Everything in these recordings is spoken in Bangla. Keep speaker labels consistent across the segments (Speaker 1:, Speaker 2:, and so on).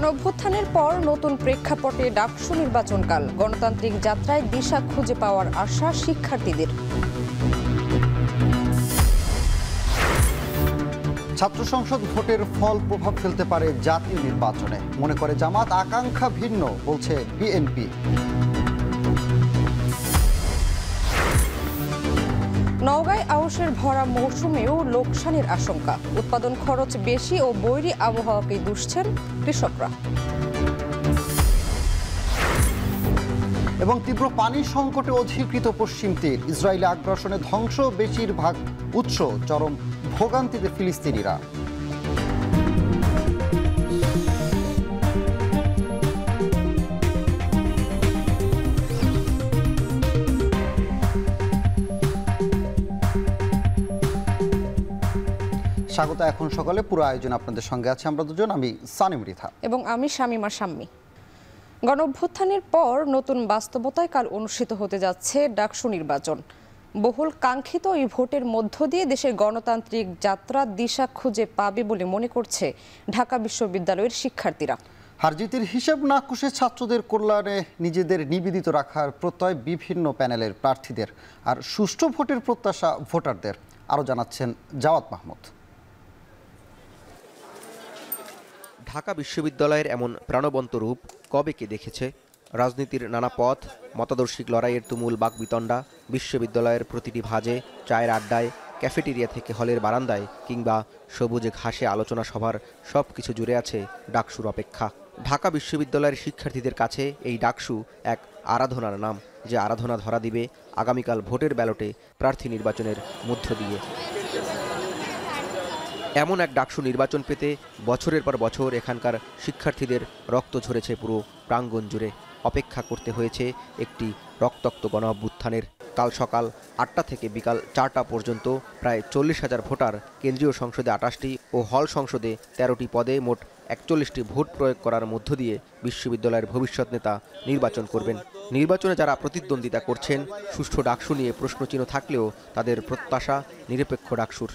Speaker 1: গণঅভ্যুত্থানের পর নতুন প্রেক্ষাপটে ডাকসু নির্বাচনকাল, গণতান্ত্রিক যাত্রায় দিশা খুঁজে পাওয়ার আশা শিক্ষার্থীদের।
Speaker 2: ছাত্র সংসদ ভোটের ফল প্রভাব ফেলতে পারে জাতীয় নির্বাচনে, মনে করে জামাত। আকাঙ্ক্ষা ভিন্ন, বলছে বিএনপি।
Speaker 1: নওগাঁয় আউশের ভরা মৌসুমেও লোকসানের আশঙ্কা, উৎপাদন খরচ বেশি ও বৈরী আবহাওয়াকে দুষছেন কৃষকরা।
Speaker 2: এবং তীব্র পানি সংকটে অধিকৃত পশ্চিম তীর, ইসরায়েলি আগ্রাসনে ধ্বংস বেশিরভাগ উৎস, চরম ভোগান্তিতে ফিলিস্তিনিরা। স্বাগত। এখন সকালে পুরো আয়োজন আপনাদের সঙ্গে আছে আমরা দুজন, আমি সানিম রিথা
Speaker 1: এবং আমি শামিমা শাম্মী। গণঅভ্যুত্থানের পর নতুন বাস্তবতায় কাল অনুষ্ঠিত হতে যাচ্ছে ডাকসু নির্বাচন। বহুল কাঙ্ক্ষিত এই ভোটের মধ্য দিয়ে দেশের গণতান্ত্রিক যাত্রা দিশা খুঁজে পাবে বলে মনে করছে ঢাকা বিশ্ববিদ্যালয়ের শিক্ষার্থীরা।
Speaker 2: হারজিতের হিসাব না কষে ছাত্রদের কল্যাণে নিজেদের নিবেদিত রাখার প্রত্যয় বিভিন্ন প্যানেলের প্রার্থীদের, আর সুষ্ঠু ভোটের প্রত্যাশা ভোটারদের। আরও জানাচ্ছেন জাওয়াত মাহমুদ।
Speaker 3: ঢাকা বিশ্ববিদ্যালয়ের এমন প্রাণবন্ত রূপ কবে কে দেখেছে? রাজনীতির নানা পথ, মতাদর্শিক লড়াইয়ের তুমুল বাকবিতণ্ডা, বিশ্ববিদ্যালয়ের প্রতিটি ভাজে, চায়ের আড্ডায়, ক্যাফেটেরিয়া থেকে হলের বারান্দায় কিংবা সবুজে ঘাসে আলোচনা সভার সব কিছু জুড়ে আছে ডাকসুর অপেক্ষা। ঢাকা বিশ্ববিদ্যালয়ের শিক্ষার্থীদের কাছে এই ডাকসু এক আরাধনার নাম, যে আরাধনা ধরা দিবে আগামীকাল ভোটের ব্যালটে প্রার্থী নির্বাচনের মধ্য দিয়ে। এমন এক ডাকসু নির্বাচন পেতে বছরের পর বছর এখানকার শিক্ষার্থীদের রক্ত ঝরেছে পুরো প্রাঙ্গণ জুড়ে। অপেক্ষা করতে হয়েছে একটি রক্তাক্ত গণঅভ্যুত্থানের। কাল সকাল 8টা থেকে বিকাল 4টা পর্যন্ত প্রায় 40,000 ভোটার কেন্দ্রীয় সংসদে 28টি ও হল সংসদে 13টি পদে মোট 41টি ভোট প্রয়োগ করার মধ্য দিয়ে বিশ্ববিদ্যালয়ের ভবিষ্যৎ নেতা নির্বাচন করবেন। নির্বাচনে যারা প্রতিদ্বন্দ্বিতা করছেন, সুষ্ঠু ডাকসু নিয়ে প্রশ্নচিহ্ন থাকলেও তাদের প্রত্যাশা নিরপেক্ষ ডাকসুর।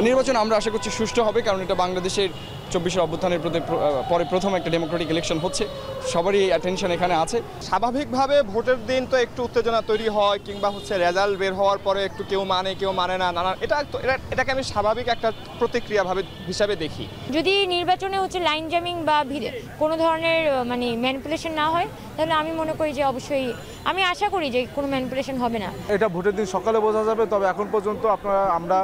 Speaker 4: নির্বাচন আমরা আশা করছি সুষ্ঠু হবে, কারণ এটা বাংলাদেশের 24 অভ্যুত্থানের পরে প্রথম একটা ডেমোক্রেটিক ইলেকশন হচ্ছে, সবারই অ্যাটেনশন এখানে আছে।
Speaker 5: স্বাভাবিকভাবে ভোটের দিন তো একটু উত্তেজনা তৈরি হয়, কিংবা রেজাল্ট বের হওয়ার পরে একটু কেউ মানে না, এটাকে আমি স্বাভাবিক একটা প্রতিক্রিয়া হিসাবে দেখি।
Speaker 6: যদি নির্বাচনে লাইন জামিং বা কোনো ধরনের ম্যানিপুলেশন না হয়, তাহলে আমি মনে করি যে অবশ্যই আমি আশা করি যে কোনো ম্যানিপুলেশন হবে না।
Speaker 7: এটা ভোটের দিন সকালে বোঝা যাবে। তবে এখন পর্যন্ত আমরা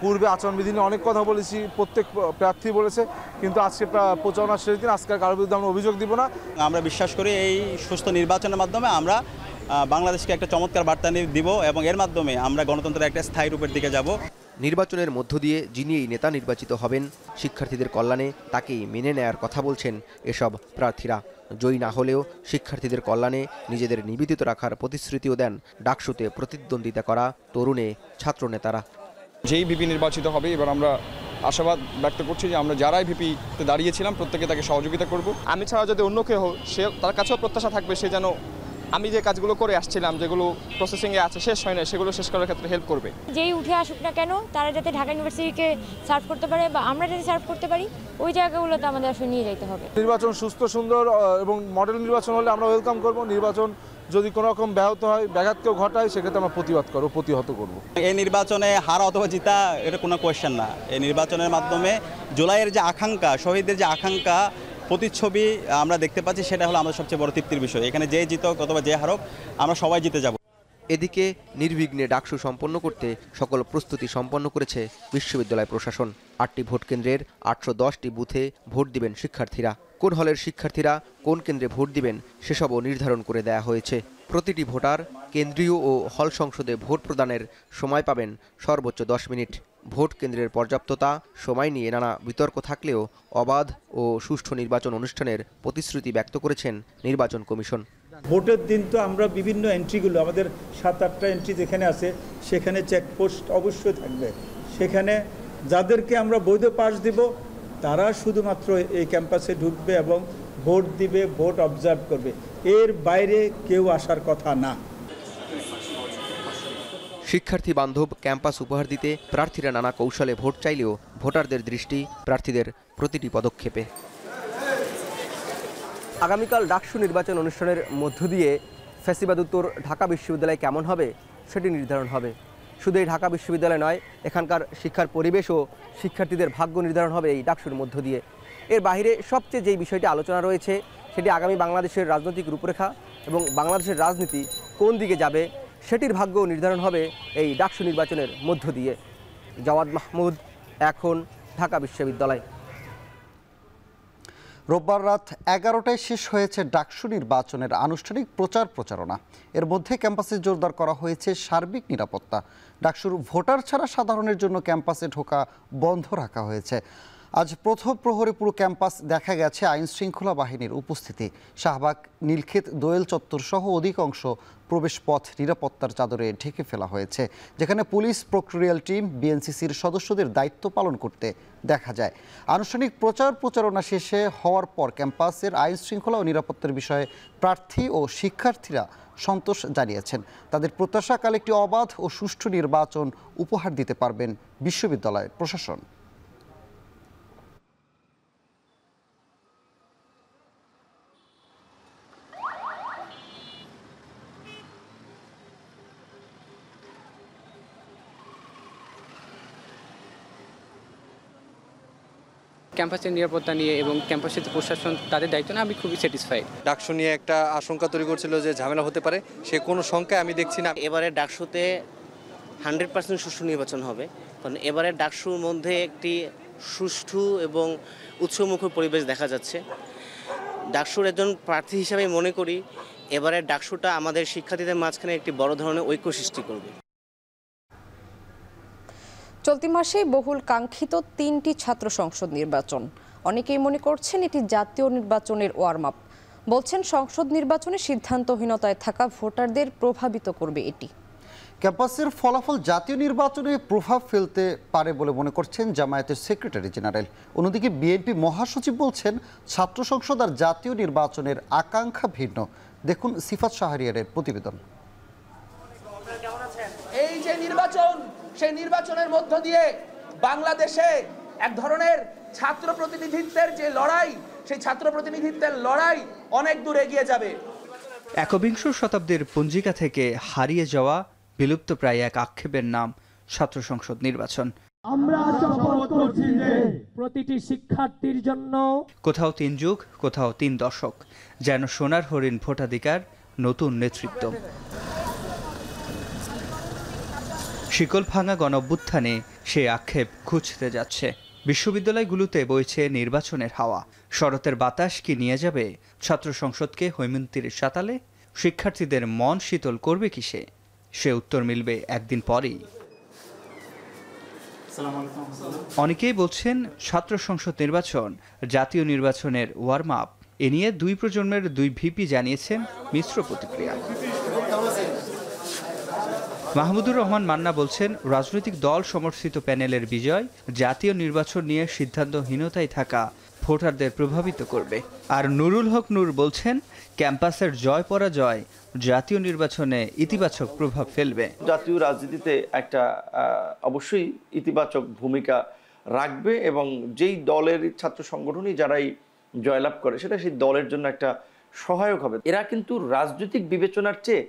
Speaker 7: পূর্বে আচরণবিধি নিয়ে অনেক কথা বলেছি, প্রত্যেক প্রার্থী বলেছে, কিন্তু আজকে প্রচারণার শেষ দিন, আজকের কারোর বিরুদ্ধে আমরা অভিযোগ দিব না।
Speaker 8: আমরা বিশ্বাস করি এই সুস্থ নির্বাচনের মাধ্যমে আমরা বাংলাদেশকে একটা চমৎকার বার্তা দিব এবং এর মাধ্যমে আমরা গণতন্ত্রের একটা স্থায়ী রূপের দিকে যাব।
Speaker 3: নির্বাচনের মধ্য দিয়ে যিনি এই নেতা নির্বাচিত হবেন, শিক্ষার্থীদের কল্যাণে তাকেই মেনে নেয়ার কথা বলছেন এসব প্রার্থীরা। জয়ী না হলেও শিক্ষার্থীদের কল্যাণে নিজেদের নিবেদিত রাখার প্রতিশ্রুতিও দেন ডাকসুতে প্রতিদ্বন্দ্বিতা করা তরুণে ছাত্র নেতারা।
Speaker 4: যেই ভিপি নির্বাচিত হবে, এবার আমরা আশাবাদ ব্যক্ত করছি যে আমরা যারাই ভিপিতে দাঁড়িয়েছিলাম প্রত্যেকে তাকে সহযোগিতা করব।
Speaker 5: আমি ছাড়া যদি অন্য কেউ হোক, সে তার কাছেও প্রত্যাশা থাকবে সে যেন আমি যে কাজগুলো করে আসছিলাম, যেগুলো প্রসেসিংয়ে আছে, শেষ হয় না, সেগুলো শেষ করার ক্ষেত্রে হেল্প করবে।
Speaker 6: যেই উঠে আসুক না কেন, তারা যাতে ঢাকা ইউনিভার্সিটিকে সার্ভ করতে পারে বা আমরা যাতে সার্ভ করতে পারি, ওই জায়গাগুলোতে আমাদের আসলে নিয়ে যেতে হবে।
Speaker 7: নির্বাচন সুস্থ, সুন্দর এবং মডেল নির্বাচন হলে আমরা ওয়েলকাম করব। নির্বাচন যদি কোনো রকম ব্যাহত হয়, ব্যাঘাত কেউ ঘটায়, সেক্ষেত্রে আমরা প্রতিহত করব।
Speaker 8: এই নির্বাচনে হারা অথবা জিতা এটা কোনো কোয়েশ্চেন না। এই নির্বাচনের মাধ্যমে জুলাইয়ের যে আকাঙ্ক্ষা, শহীদদের যে আকাঙ্ক্ষা, প্রতিচ্ছবি আমরা দেখতে পাচ্ছি, সেটা হলো আমাদের সবচেয়ে বড় তৃপ্তির বিষয়। এখানে যে জিতক অথবা যে হারক, আমরা সবাই জিতে যাব।
Speaker 3: এদিকে নির্বিঘ্নে ডাকসু সম্পন্ন করতে সকল প্রস্তুতি সম্পন্ন করেছে বিশ্ববিদ্যালয় প্রশাসন। 8টি ভোট কেন্দ্রের 810টি বুথে ভোট দিবেন শিক্ষার্থীরা। কোন হলের শিক্ষার্থীরা কোন কেন্দ্রে ভোট দিবেন সেসবও নির্ধারণ করে দেয়া হয়েছে। প্রতিটি ভোটার কেন্দ্রীয় ও হল সংসদে ভোট প্রদানের সময় পাবেন সর্বোচ্চ 10 মিনিট। ভোট কেন্দ্রের পর্যাপ্ততা, সময় নিয়ে নানা বিতর্ক থাকলেও অবাধ ও সুষ্ঠু নির্বাচন অনুষ্ঠানের প্রতিশ্রুতি ব্যক্ত করেছেন নির্বাচন কমিশন।
Speaker 9: ভোটের দিন তো আমরা বিভিন্ন এন্ট্রিগুলো, আমাদের 7-8টা এন্ট্রি যেখানে আছে, সেখানে চেকপোস্ট অবশ্যই থাকবে। সেখানে যাদেরকে আমরা বৈধ পাস দিব, তারা শুধুমাত্র এই ক্যাম্পাসে ঢুকবে এবং ভোট দিবে, ভোট অবজার্ভ করবে। এর বাইরে কেউ আসার কথা না।
Speaker 3: শিক্ষার্থী বান্ধব ক্যাম্পাস উপহার দিতে প্রার্থীরা নানা কৌশলে ভোট চাইলেও ভোটারদের দৃষ্টি প্রার্থীদের প্রতিটি পদক্ষেপে। আগামীকাল ডাকসু নির্বাচন অনুষ্ঠানের মধ্য দিয়ে ফ্যাসিবাদ উত্তর ঢাকা বিশ্ববিদ্যালয় কেমন হবে সেটি নির্ধারণ হবে। শুধু এই ঢাকা বিশ্ববিদ্যালয় নয়, এখানকার শিক্ষার পরিবেশ ও শিক্ষার্থীদের ভাগ্য নির্ধারণ হবে এই ডাকসুর মধ্য দিয়ে। এর বাইরে সবচেয়ে যেই বিষয়টি আলোচনা রয়েছে সেটি আগামী বাংলাদেশের রাজনৈতিক রূপরেখা এবং বাংলাদেশের রাজনীতি কোন দিকে যাবে সেটির ভাগ্য নির্ধারণ হবে এই ডাকসু নির্বাচনের মধ্য দিয়ে। জাওয়াদ মাহমুদ, এখন, ঢাকা বিশ্ববিদ্যালয়।
Speaker 2: রোববার রাত 11টায় শেষ হয়েছে ডাকসু নির্বাচনের আনুষ্ঠানিক প্রচারণা। এর মধ্যে ক্যাম্পাসে জোরদার করা হয়েছে সার্বিক নিরাপত্তা। ডাকসুর ভোটার ছাড়া সাধারণের জন্য ক্যাম্পাসে ঢোকা বন্ধ রাখা হয়েছে। আজ প্রথম প্রহরে পুরো ক্যাম্পাস দেখা গেছে আইন শৃঙ্খলা বাহিনীর উপস্থিতি। শাহবাগ, নীলক্ষেত, দোয়েল চত্বর সহ অধিকাংশ প্রবেশপথ নিরাপত্তার চাদরে ঢেকে ফেলা হয়েছে, যেখানে পুলিশ, প্রক্টোরিয়াল টিম, বিএনসিসির সদস্যদের দায়িত্ব পালন করতে দেখা যায়। আনুষ্ঠানিক প্রচারণা শেষে হওয়ার পর ক্যাম্পাসের আইন শৃঙ্খলা ও নিরাপত্তার বিষয়ে প্রার্থী ও শিক্ষার্থীরা সন্তোষ জানিয়েছেন। তাদের প্রত্যাশা, কাল একটি অবাধ ও সুষ্ঠু নির্বাচন উপহার দিতে পারবেন বিশ্ববিদ্যালয় প্রশাসন।
Speaker 10: ক্যাম্পাসের নিরাপত্তা নিয়ে এবং ক্যাম্পাসের প্রশাসন তাদের দায়িত্ব না, আমি খুবই স্যাটিসফাইড।
Speaker 11: ডাকসু নিয়ে একটা আশঙ্কা তৈরি করছিল যে ঝামেলা হতে পারে, সে কোনো সংখ্যায় আমি দেখছি না।
Speaker 12: এবারে ডাকসুতে 100% সুষ্ঠু নির্বাচন হবে, কারণ এবারে ডাকসুর মধ্যে একটি সুষ্ঠু এবং উৎসবমুখর পরিবেশ দেখা যাচ্ছে। ডাকসুর একজন প্রার্থী হিসাবে মনে করি এবারে ডাকসুটা আমাদের শিক্ষার্থীদের মাঝখানে একটি বড় ধরনের ঐক্য সৃষ্টি করবে।
Speaker 1: চলতি মাসে বহুল কাঙ্ক্ষিত 3টি ছাত্র সংসদ নির্বাচন। অনেকেই মনে করছেন এটি জাতীয় নির্বাচনের ওয়ার্ম আপ। বলছেন সংসদ নির্বাচনে সিদ্ধান্তহীনতায় থাকা ভোটারদের প্রভাবিত করবে এটি।
Speaker 2: ক্যাম্পাসের ফলাফল জাতীয় নির্বাচনে প্রভাব ফেলতে পারে বলে মনে করছেন জামায়াতের সেক্রেটারি জেনারেল। অন্যদিকে বিএনপি মহাসচিব বলছেন ছাত্র সংসদ আর জাতীয় নির্বাচনের আকাঙ্ক্ষা ভিন্ন। দেখুন সিফাত শাহরিয়ারের প্রতিবেদন।
Speaker 13: এই যে নির্বাচন, সেই নির্বাচনের মধ্য দিয়ে বাংলাদেশে এক ধরনের ছাত্র প্রতিনিধিত্বের যে লড়াই, সেই ছাত্র প্রতিনিধিত্বের লড়াই অনেক দূর এগিয়ে যাবে।
Speaker 14: একবিংশ শতাব্দীর পঞ্জিকা থেকে হারিয়ে যাওয়া বিলুপ্ত প্রায় এক আক্ষেপের নাম ছাত্র সংসদ নির্বাচন।
Speaker 15: আমরা শপথ করছি যে প্রতিটি শিক্ষার্থীর জন্য
Speaker 14: কোথাও 3 যুগ, কোথাও 3 দশক, যেন সোনার হরিণ ভোটাধিকার, নতুন নেতৃত্ব। শিকল ভাঙা গণঅভ্যুত্থানে সে আক্ষেপ ঘুচতে যাচ্ছে। বিশ্ববিদ্যালয়গুলোতে বইছে নির্বাচনের হাওয়া। শরতের বাতাস কি নিয়ে যাবে ছাত্র সংসদকে হৈমন্তীর সাতালে? শিক্ষার্থীদের মন শীতল করবে কিসে? সে উত্তর মিলবে একদিন পরেই। অনেকেই বলছেন ছাত্র সংসদ নির্বাচন জাতীয় নির্বাচনের ওয়ার্ম আপ। এ নিয়ে 2 প্রজন্মের 2 ভিপি জানিয়েছেন মিশ্র প্রতিক্রিয়া। মাহমুদুর রহমান মান্না বলছেন রাজনৈতিক দল সমর্থিত প্যানেলের বিজয় জাতীয় নির্বাচন নিয়ে সিদ্ধান্তহীনতায় থাকা ভোটারদের প্রভাবিত করবে। আর নুরুল হক নূর বলছেন ক্যাম্পাসের জয় পরাজয় জাতীয় নির্বাচনে ইতিবাচক প্রভাব ফেলবে।
Speaker 16: জাতীয় রাজনীতিতে একটা অবশ্যই ইতিবাচক ভূমিকা রাখবে এবং যেই দলের ছাত্র সংগঠনই যারাই জয়লাভ করে সেটা সেই দলের জন্য একটা সহায়ক হবে। এরা কিন্তু রাজনৈতিক বিবেচনার চেয়ে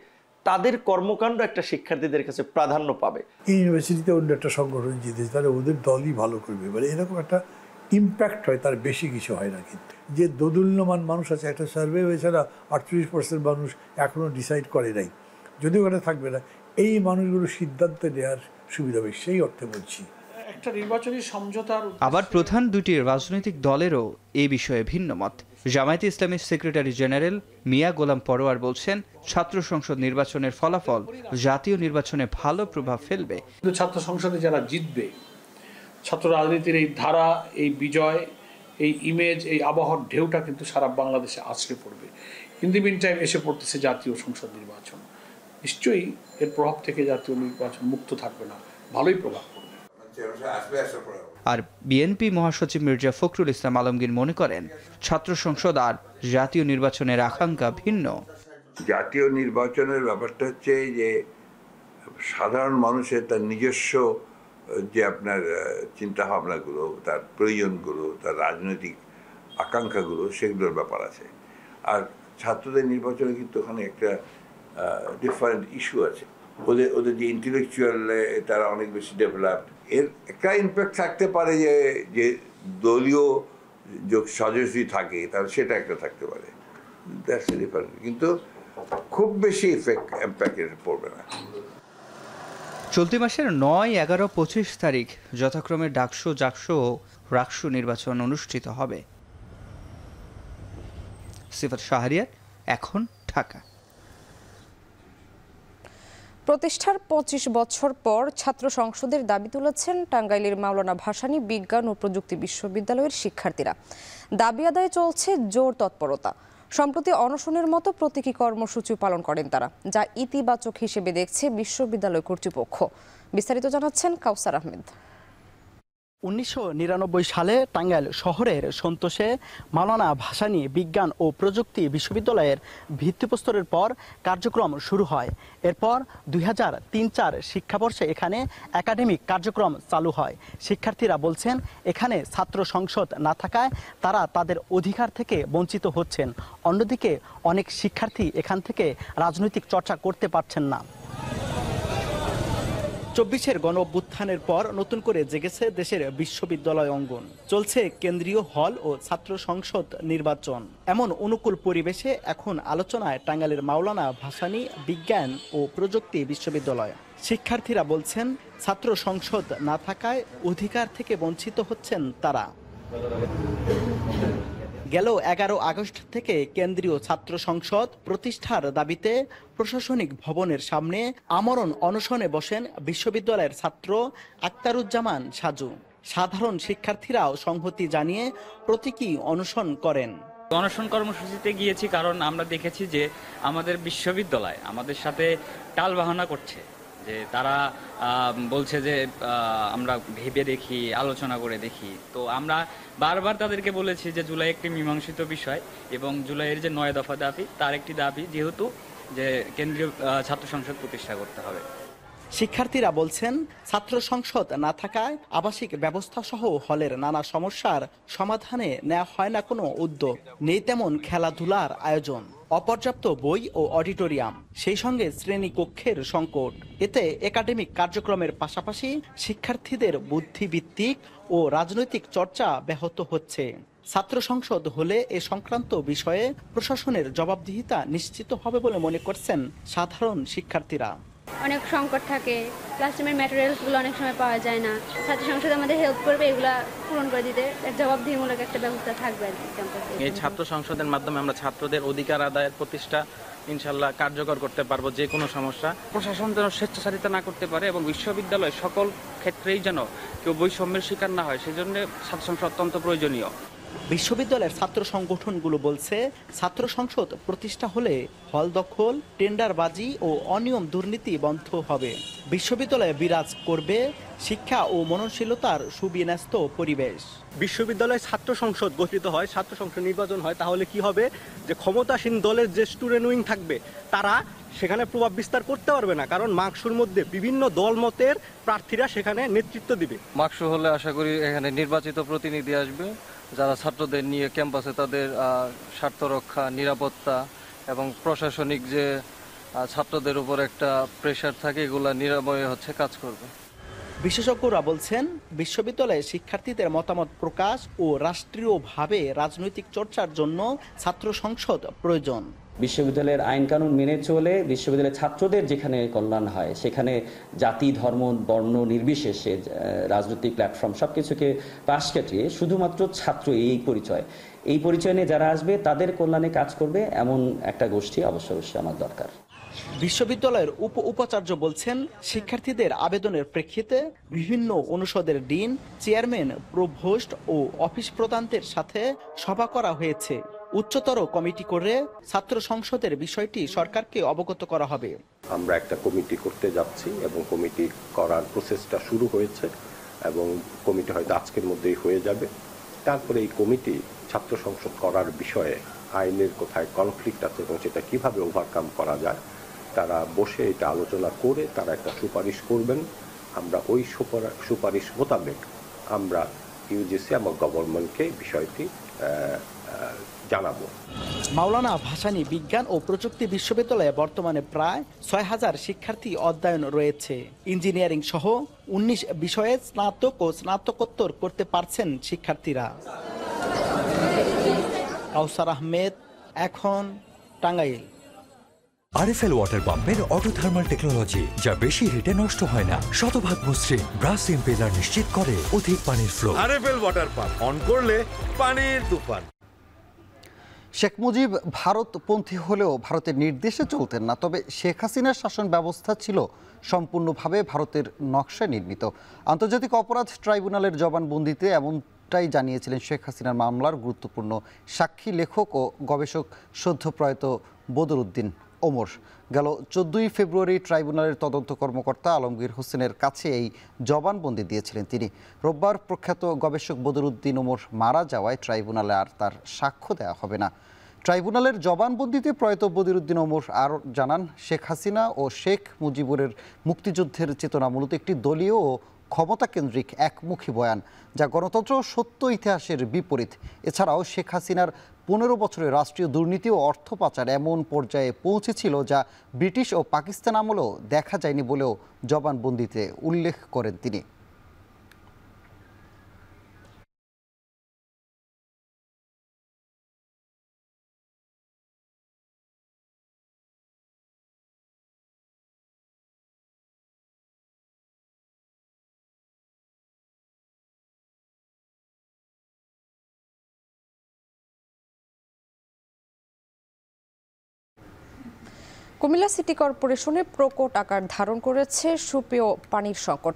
Speaker 16: তাদের কর্মকাণ্ড একটা শিক্ষার্থীদের কাছে প্রাধান্য পাবে।
Speaker 17: এই ইউনিভার্সিটিতে অন্য একটা সংগঠন জিতেছে, তাহলে ওদের দলই ভালো করবে, মানে এরকম একটা ইম্প্যাক্ট হয়, তার বেশি কিছু হয় না। কিন্তু যে দোদুল্যমান মানুষ আছে, একটা সার্ভে হয়েছে না, 38% মানুষ এখনও ডিসাইড করে নাই, যদিও ওখানে থাকবে না, এই মানুষগুলো সিদ্ধান্ত নেওয়ার সুবিধা হবে, সেই অর্থে বলছি।
Speaker 18: একটা নির্বাচনী সমঝোতার
Speaker 14: আবার প্রধান 2টি রাজনৈতিক দলেরও এই বিষয়ে ভিন্ন মত। জামায়াতে ইসলামীর সেক্রেটারি জেনারেল মিয়া গোলাম পরোয়ার বলছেন ছাত্র সংসদ নির্বাচনের ফলাফল জাতীয় নির্বাচনে ভালো প্রভাব ফেলবে।
Speaker 18: ছাত্র সংসদে যারা জিতবে, ছাত্র রাজনীতির এই ধারা, এই বিজয়, এই ইমেজ, এই আবহাওয়ার ঢেউটা কিন্তু সারা বাংলাদেশে আছড়ে পড়বে। ইন দি মিন টাইম এসে পড়তেছে জাতীয় সংসদ নির্বাচন। নিশ্চয়ই এর প্রভাব থেকে জাতীয় নির্বাচন মুক্ত থাকবে না, ভালোই প্রভাব পড়বে।
Speaker 14: আর বিএনপি মহাসচিব মির্জা ফখরুল ইসলাম আলমগীর মনে করেন ছাত্র সংসদ আর জাতীয় নির্বাচনের আকাঙ্ক্ষা ভিন্ন।
Speaker 19: জাতীয় নির্বাচনের ব্যাপারটা হচ্ছে যে সাধারণ মানুষের তার নিজস্ব যে আপনার চিন্তা ভাবনাগুলো, তার প্রয়োজনগুলো, তার রাজনৈতিক আকাঙ্ক্ষাগুলো, সেগুলোর ব্যাপার আছে। আর ছাত্রদের নির্বাচনে কিন্তু ওখানে একটা ডিফারেন্ট ইস্যু আছে। ওদের যে ইন্টেলেকচুয়াল তারা অনেক বেশি ডেভেলপড, এর একটা ইম্প্যাক্ট থাকতে পারে যে দলীয় সদস্যই থাকে তাহলে সেটা একটা থাকতে পারে, দ্যাটস ডিফারেন্ট, কিন্তু খুব বেশি ইম্প্যাক্ট পড়বে না।
Speaker 14: চলতি মাসের 9, 11, 25 তারিখ যথাক্রমে ডাকসু, জাকসু ও রাকসু নির্বাচন অনুষ্ঠিত হবে। সিফাত শাহরিয়ার, এখন ঢাকা।
Speaker 1: প্রতিষ্ঠার 25 বছর পর ছাত্র সংসদের দাবি তুলেছেন টাঙ্গাইলের মাওলানা ভাসানী বিজ্ঞান ও প্রযুক্তি বিশ্ববিদ্যালয়ের শিক্ষার্থীরা। দাবি আদায়ে চলছে জোর তৎপরতা। সম্প্রতি অনশনের মতো প্রতীকী কর্মসূচি পালন করেন তারা, যা ইতিবাচক হিসেবে দেখছে বিশ্ববিদ্যালয় কর্তৃপক্ষ। বিস্তারিত জানাচ্ছেন কাউসার আহমেদ।
Speaker 20: 1999 সালে টাঙ্গাইল শহরের সন্তোষে মাওলানা ভাসানী বিজ্ঞান ও প্রযুক্তি বিশ্ববিদ্যালয়ের ভিত্তিপ্রস্তরের পর কার্যক্রম শুরু হয়। এরপর 2003-04 শিক্ষাবর্ষে এখানে একাডেমিক কার্যক্রম চালু হয়। শিক্ষার্থীরা বলছেন, এখানে ছাত্র সংসদ না থাকায় তারা তাদের অধিকার থেকে বঞ্চিত হচ্ছেন। অন্যদিকে অনেক শিক্ষার্থী এখান থেকে রাজনৈতিক চর্চা করতে পারছেন না। 24-এর গণ অভ্যুত্থানের পর নতুন করে জেগেছে দেশের বিশ্ববিদ্যালয় অঙ্গন। চলছে কেন্দ্রীয় হল ও ছাত্র সংসদ নির্বাচন। এমন অনুকূল পরিবেশে এখন আলোচনায় টাঙ্গাইলের মাওলানা ভাসানী বিজ্ঞান ও প্রযুক্তি বিশ্ববিদ্যালয়। শিক্ষার্থীরা বলছেন, ছাত্র সংসদ না থাকায় অধিকার থেকে বঞ্চিত হচ্ছেন তারা। গেল 11 আগস্ট থেকে কেন্দ্রীয় ছাত্র সংসদ প্রতিষ্ঠার দাবিতে প্রশাসনিক ভবনের সামনে আমরণ অনশনে বসেন বিশ্ববিদ্যালয়ের ছাত্র আক্তারুজ্জামান সাজু। সাধারণ শিক্ষার্থীরাও সংহতি জানিয়ে প্রতীকী অনশন করেন।
Speaker 21: অনশন কর্মসূচিতে গিয়েছি কারণ আমরা দেখেছি যে আমাদের বিশ্ববিদ্যালয় আমাদের সাথে টালবাহানা করছে, যে তারা বলছে যে আমরা ভেবে দেখি, আলোচনা করে দেখি। তো আমরা বারবার তাদেরকে বলেছি যে জুলাই একটি মীমাংসিত বিষয় এবং জুলাইয়ের যে 9 দফা দাবি তার একটি দাবি যেহেতু যে কেন্দ্রীয় ছাত্র সংসদ প্রতিষ্ঠা করতে হবে।
Speaker 20: শিক্ষার্থীরা বলছেন, ছাত্র সংসদ না থাকায় আবাসিক ব্যবস্থা সহ হলের নানা সমস্যার সমাধানে নেওয়া হয় না কোনো উদ্যোগ। নেই তেমন খেলাধুলার আয়োজন, অপর্যাপ্ত বই ও অডিটোরিয়াম, সেই সঙ্গে শ্রেণীকক্ষের সংকট। এতে একাডেমিক কার্যক্রমের পাশাপাশি শিক্ষার্থীদের বুদ্ধিভিত্তিক ও রাজনৈতিক চর্চা ব্যাহত হচ্ছে। ছাত্র সংসদ হলে এ সংক্রান্ত বিষয়ে প্রশাসনের জবাবদিহিতা নিশ্চিত হবে বলে মনে করছেন সাধারণ শিক্ষার্থীরা।
Speaker 22: অনেক সংকট থাকে, ক্লাসরুমের ম্যাটেরিয়ালসগুলো অনেক সময় পাওয়া যায় না। ছাত্র সংসদ আমাদের হেল্প করবে এগুলা পূরণ করে দিতে, জবাবদিহিমূলক একটা ব্যবস্থা থাকবে আর কি ক্যাম্পাসে।
Speaker 23: এই ছাত্র সংসদের মাধ্যমে আমরা ছাত্রদের অধিকার আদায়ের প্রতিষ্ঠা ইনশাল্লাহ কার্যকর করতে পারবো। যে কোনো সমস্যা প্রশাসন যেন স্বেচ্ছাচারিতা না করতে পারে এবং বিশ্ববিদ্যালয় সকল ক্ষেত্রেই যেন কেউ বৈষম্যের শিকার না হয়, সেই জন্য ছাত্র সংসদ অত্যন্ত প্রয়োজনীয়।
Speaker 20: বিশ্ববিদ্যালয়ের ছাত্র সংগঠনগুলো বলছে, ছাত্র সংসদ প্রতিষ্ঠা হলে হল দখল, টেন্ডারবাজি ও অনিয়ম দুর্নীতি বন্ধ হবে। বিশ্ববিদ্যালয়ে বিরাজ করবে শিক্ষা ও মননশীলতার সুবিন্যস্ত পরিবেশ।
Speaker 24: বিশ্ববিদ্যালয়ে ছাত্র সংসদ গঠিত হয়, ছাত্র সংসদ নির্বাচন হয়, তাহলে কি হবে যে ক্ষমতাসীন দলের যে স্টুডেন্ট উইং থাকবে তারা সেখানে প্রভাব বিস্তার করতে পারবে না, কারণ মাকসুর মধ্যে বিভিন্ন দলমতের প্রার্থীরা সেখানে নেতৃত্ব দিবে।
Speaker 11: মাকসু হলে আশা করি এখানে নির্বাচিত প্রতিনিধি আসবে যারা ছাত্রদের নিয়ে ক্যাম্পাসে তাদের স্বার্থ রক্ষা, নিরাপত্তা এবং প্রশাসনিক যে ছাত্রদের উপর একটা প্রেশার থাকে এগুলা নিরাময়ে কাজ করবে।
Speaker 20: বিশেষজ্ঞরা বলছেন, বিশ্ববিদ্যালয়ে শিক্ষার্থীদের মতামত প্রকাশ ও রাষ্ট্রীয়ভাবে রাজনৈতিক চর্চার জন্য ছাত্র সংসদ প্রয়োজন।
Speaker 25: বিশ্ববিদ্যালয়ের আইন কানুন মেনে চলে বিশ্ববিদ্যালয়ের ছাত্রদের যেখানে কল্যাণ হয়, সেখানে জাতি, ধর্ম, বর্ণ নির্বিশেষে রাজনৈতিক প্ল্যাটফর্ম সবকিছুকে পাশ কাটিয়ে শুধুমাত্র ছাত্র এই পরিচয় নিয়ে যারা আসবে তাদের কল্যাণে কাজ করবে, এমন একটা গোষ্ঠী অবশ্যই আমার দরকার।
Speaker 20: বিশ্ববিদ্যালয়ের উপাচার্য বলছেন, শিক্ষার্থীদের আবেদনের প্রেক্ষিতে বিভিন্ন অনুষদের ডিন, চেয়ারম্যান, প্রভোস্ট ও অফিস প্রধানদের সাথে সভা করা হয়েছে। উচ্চতর কমিটি করে ছাত্র সংসদের বিষয়টি সরকারকে অবগত করা হবে।
Speaker 26: আমরা একটা কমিটি করতে যাচ্ছি এবং কমিটি করার প্রসেসটা শুরু হয়েছে এবং কমিটি হয়তো আজকের মধ্যেই হয়ে যাবে। তারপরে এই কমিটি ছাত্র সংসদ করার বিষয়ে আইনের কোথায় কনফ্লিক্ট আছে এবং সেটা কিভাবে ওভারকাম করা যায় তারা বসে এটা আলোচনা করে তারা একটা সুপারিশ করবেন। আমরা ওই সুপারিশ মোতাবেক আমরা ইউজিসি এবং গভর্নমেন্টকে বিষয়টি জানাবো।
Speaker 20: মাওলানা ভাসানী বিজ্ঞান ও প্রযুক্তি বিশ্ববিদ্যালয়ে বর্তমানে প্রায় ৬,০০০ শিক্ষার্থী অধ্যয়ন রয়েছে। ইঞ্জিনিয়ারিং সহ ১৯ বিষয়ে স্নাতক ও স্নাতকোত্তর করতে পারছেন শিক্ষার্থীরা। কাউসার আহমেদ, এখন, টাঙ্গাইল।
Speaker 4: আরএফএল ওয়াটার পাম্পের অটো থার্মাল টেকনোলজি, যা বেশি হিটে নষ্ট হয় না, শতভাগ মসৃণ, ব্রাশ ইম্পেলার নিশ্চিত করে অধিক পানির flow.
Speaker 5: RFL water pump on করলে পানির তুফান।
Speaker 2: শেখ মুজিব ভারতপন্থী হলেও ভারতের নির্দেশে চলতেন না, তবে শেখ হাসিনার শাসন ব্যবস্থা ছিল সম্পূর্ণভাবে ভারতের নকশায় নির্মিত। আন্তর্জাতিক অপরাধ ট্রাইব্যুনালের জবানবন্দিতে এমনটাই জানিয়েছিলেন শেখ হাসিনার মামলার গুরুত্বপূর্ণ সাক্ষী, লেখক ও গবেষক সদ্য প্রয়াত বদরুদ্দিন ওমর। গেল 14ই ফেব্রুয়ারি ট্রাইব্যুনালের তদন্ত কর্মকর্তা আলমগীর হোসেনের কাছে এই জবানবন্দি দিয়েছিলেন তিনি। রোববার প্রখ্যাত গবেষক বদরুদ্দিন ওমর মারা যাওয়ায় ট্রাইব্যুনালে আর তার সাক্ষ্য দেওয়া হবে না। ট্রাইব্যুনালের জবানবন্দিতে প্রয়াত বদরুদ্দিন ওমর আরও জানান, শেখ হাসিনা ও শেখ মুজিবুরের মুক্তিযুদ্ধের চেতনা মূলত একটি দলীয় ও ক্ষমতাকেন্দ্রিক একমুখী বয়ান, যা গণতন্ত্র সত্য ইতিহাসের বিপরীত। এছাড়াও শেখ হাসিনার 15 বছরের রাষ্ট্রীয় দুর্নীতি ও অর্থ পাচার এমন পর্যায়ে পৌঁছেছিল যা ব্রিটিশ ও পাকিস্তান আমলেও দেখা যায়নি বলেও জবানবন্দিতে উল্লেখ করেন তিনি।
Speaker 1: কুমিল্লা সিটি কর্পোরেশনে প্রকট আকার ধারণ করেছে সুপেয় পানির সংকট।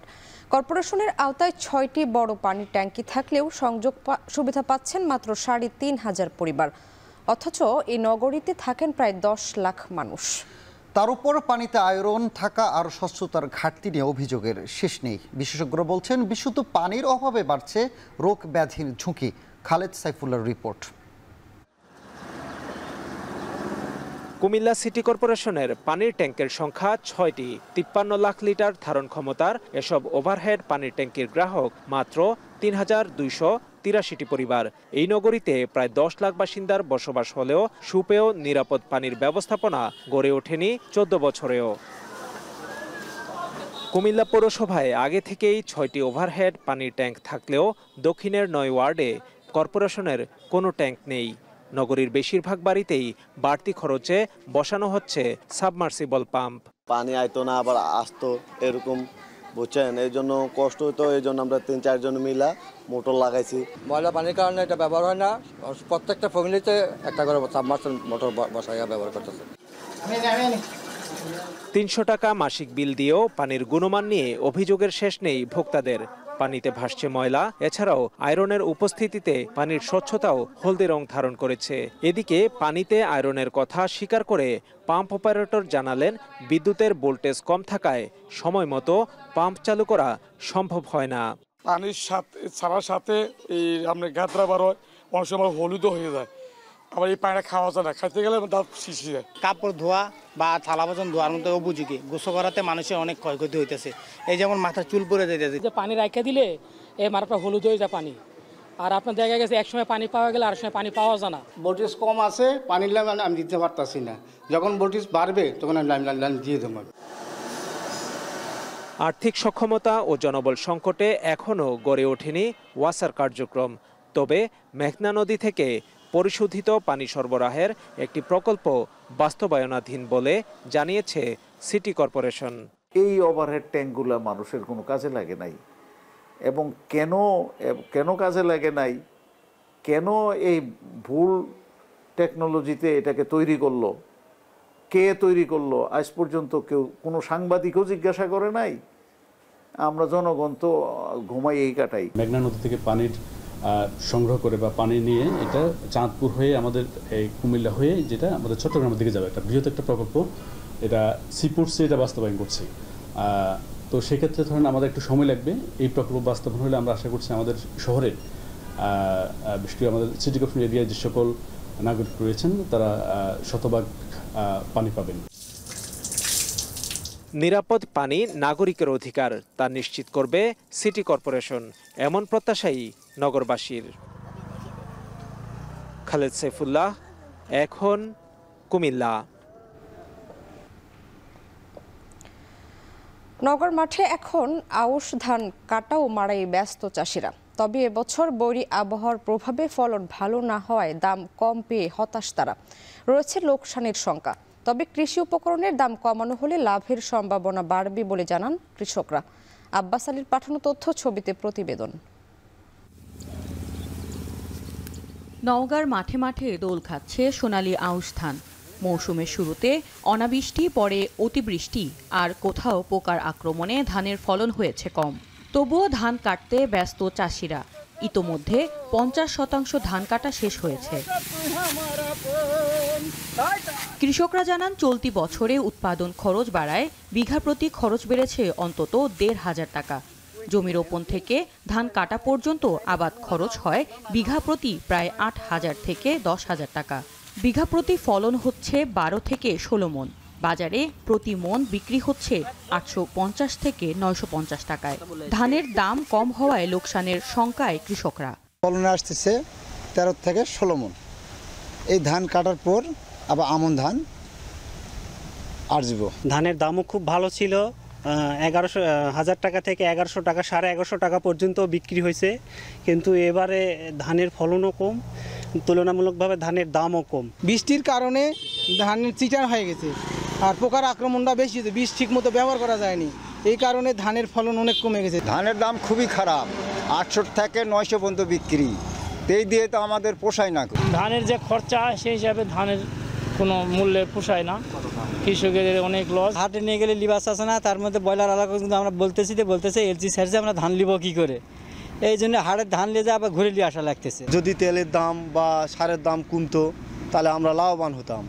Speaker 1: কর্পোরেশনের আওতায় 6টি বড় পানির ট্যাঙ্কি থাকলেও সংযোগ সুবিধা পাচ্ছেন মাত্র 3,500 পরিবার, অথচ এই নগরীতে থাকেন প্রায় 10 লাখ মানুষ।
Speaker 2: তার উপর পানিতে আয়রন থাকা আর স্বচ্ছতার ঘাটতি নিয়ে অভিযোগের শেষ নেই। বিশেষজ্ঞরা বলছেন, বিশুদ্ধ পানির অভাবে বাড়ছে রোগ ব্যাধির ঝুঁকি। খালেদ সাইফুল্লাহর রিপোর্ট।
Speaker 6: কুমিল্লা সিটি কর্পোরেশনের পানির ট্যাঙ্কের সংখ্যা 6টি, 53 লাখ লিটার ধারণ ক্ষমতার এসব ওভারহেড পানির ট্যাঙ্কির গ্রাহক মাত্র 3,283টি পরিবার। এই নগরীতে প্রায় 10 লাখ বাসিন্দার বসবাস হলেও সুপেয় নিরাপদ পানির ব্যবস্থাপনা গড়ে ওঠেনি 14 বছরেও। কুমিল্লা পৌরসভায় আগে থেকেই 6টি ওভারহেড পানির ট্যাঙ্ক থাকলেও দক্ষিণের 9 ওয়ার্ডে কর্পোরেশনের কোনো ট্যাঙ্ক নেই। নগরীর বেশিরভাগ বাড়িতেই বাড়তি খরচে বসানো হচ্ছে সাবমার্সিবল পাম্প।
Speaker 7: পানি আইতো না, আবার আসতো, এরকম বুঝছেন, এই জন্য কষ্ট হতো। এই জন্য আমরা 3-4 জন মিলা মোটর লাগাইছি।
Speaker 8: ময়লা পানির কারণে এটা ব্যবহার হয় না, প্রত্যেকটা ফ্যামিলিতে একটা করে সাবমার্সিবল মোটর বসাইয়া ব্যবহার করতেছে।
Speaker 6: 300 টাকা মাসিক বিল দিয়েও পানির গুণমান নিয়ে অভিযোগের শেষ নেই ভোক্তাদের। পানিতে ভাসছে ময়লা, এছাড়াও আয়রনের উপস্থিতিতে পানির স্বচ্ছতাও হলদে রং ধারণ করেছে। এদিকে পানিতে আয়রনের কথা স্বীকার করে পাম্প অপারেটর জানালেন, বিদ্যুতের ভোল্টেজ কম থাকায় সময় মতো পাম্প চালু করা সম্ভব হয় না।
Speaker 9: পানির সাথে ছাড়ার সাথে এই আপনার গাতরা বার হয়, অনেক সময় হলুদও হয়ে যায়। আবার এই পানিটা খাওয়া যায় না, খাইতে গেলে দাঁত শিশি যায়।
Speaker 27: কাপড় ধোয়া বা থালা বাসন ধোয়ার মতো উপযোগী, গোসল করাতে মানুষের অনেক ক্ষয়ক্ষতি হইতেছে। এই যেমন মাথার চুল পড়ে যাইতেছে।
Speaker 28: যে পানি রাখা দিলে এই মারাটা হলুদ হয়ে যায় পানি, আর আপনার দেখা গেছে এক সময় পানি পাওয়া গেলে আর সময় পানি পাওয়া যায় না।
Speaker 27: ভোল্টেজ কম আছে, পানির লাইন আমি দিতে পারতাছি না। যখন ভোল্টেজ বাড়বে তখন আমি লাইন দিয়ে দেবো।
Speaker 6: আর্থিক সক্ষমতা ও জনবল সংকটে এখনও গড়ে ওঠেনি ওয়াসার কার্যক্রম। তবে মেঘনা নদী থেকে পরিশোধিত পানি সরবরাহের একটি প্রকল্প বাস্তবায়নাধীন বলে জানিয়েছে সিটি কর্পোরেশন।
Speaker 29: এই ওভারহেড ট্যাঙ্কগুলো মানুষের কোনো কাজে লাগে নাই, এবং কেন কাজে লাগে নাই, কেন এই ভুল টেকনোলজিতে এটাকে তৈরি করলো, কে তৈরি করলো, আজ পর্যন্ত কেউ কোনো সাংবাদিকও জিজ্ঞাসা করে নাই। আমরা জনগণ তো ঘুমাই এই কাটাই।
Speaker 30: মেঘনা নদী থেকে পানির সংগ্রহ করে বা পানি নিয়ে এটা চাঁদপুর হয়ে আমাদের এই কুমিল্লা হয়ে যেটা আমাদের চট্টগ্রামের দিকে যাবে, একটা বৃহৎ একটা প্রকল্প। এটা সিপুরসে এটা বাস্তবায়ন করছি। তো সেক্ষেত্রে ধরেন আমাদের একটু সময় লাগবে। এই প্রকল্প বাস্তবায়ন হলে আমরা আশা করছি আমাদের শহরে, বিশেষ করে আমাদের সিটি কর্পোরেশন এরিয়ায় যে সকল নাগরিক রয়েছেন তারা শতভাগ পানি পাবেন।
Speaker 6: নিরাপদ পানি নাগরিকের অধিকার, তা নিশ্চিত করবে সিটি কর্পোরেশন, এমন প্রত্যাশাই নগরবাসীর। খালেদ সাইফুল্লাহ, এখন, কুমিল্লা।
Speaker 1: নগর মাঠে এখন আউশ ধান কাটা ও মাড়াই ব্যস্ত চাষিরা। তবে এবছর বৈরী আবহাওয়ার প্রভাবে ফলন ভালো না হওয়ায় দাম কম পেয়ে হতাশ তারা। রয়েছে লোকসানের শঙ্কা। তবে কৃষি উপকরণের দাম কমানো হলে লাভের সম্ভাবনা বাড়বে বলে জানান কৃষকরা। আব্বাস আলীর পাঠানো তথ্য, ছবিতে প্রতিবেদন।
Speaker 3: নওগাঁর মাঠে মাঠে দোল খাচ্ছে সোনালী আউশ ধান। মৌসুমের শুরুতে অনাবৃষ্টি, পরে অতিবৃষ্টি আর কোথাও পোকার আক্রমণে ধানের ফলন হয়েছে কম। তবুও ধান কাটতে ব্যস্ত চাষিরা। ইতোমধ্যে 50% ধান কাটা শেষ হয়েছে। কৃষকরা জানান, চলতি বছরে উৎপাদন খরচ বাড়ায় বিঘা প্রতি খরচ বেড়েছে অন্তত 1,500 টাকা। জমি রোপণ থেকে ধান কাটা পর্যন্ত আবাদ খরচ হয় বিঘা প্রতি প্রায় 8,000 থেকে 10,000 টাকা। বিঘা প্রতি ফলন হচ্ছে 12 থেকে 16 মণ। বাজারে প্রতি মণ বিক্রি হচ্ছে 850 থেকে 950 টাকায়। ধানের দাম কম হওয়ায় লোকসানের শঙ্কায় কৃষকরা।
Speaker 10: ফলনে আসতেছে 13 থেকে 16 মণ। এই ধান কাটার পর আবার আমন ধান আসবে।
Speaker 12: ধানের দামও খুব ভালো ছিল, 11,000 টাকা থেকে 1100 টাকা, 1150 টাকা পর্যন্ত বিক্রি হয়েছে। কিন্তু এবারে ধানের ফলনও কম, তুলনামূলকভাবে ধানের দামও কম।
Speaker 27: বৃষ্টির কারণে ধানের চিটার হয়ে গেছে আর পোকার আক্রমণটা বেশি হয়েছে, বীজ ঠিক মতো ব্যবহার করা যায়নি। এই কারণে ধানের ফলন অনেক কমে গেছে।
Speaker 10: ধানের দাম খুবই খারাপ, 800 থেকে 900 পর্যন্ত বিক্রি। এই দিয়ে তো আমাদের পোষায় না।
Speaker 28: ধানের যে খরচা সেই হিসাবে ধানের কোনো মূল্যে পোষায় না, কৃষকের অনেক লস।
Speaker 12: হাটে নিয়ে গেলে লিবাস আছে না, তার মধ্যে ব্রয়লার এলাকা কিন্তু আমরা বলতেছে এলজি সাইজে আমরা ধান লিব কি করে। এই জন্য হাটের ধান নিয়ে আবার ঘুরে নিয়ে আসা লাগতেছে।
Speaker 10: যদি তেলের দাম বা সারের দাম কমতো তাহলে আমরা লাভবান হতাম।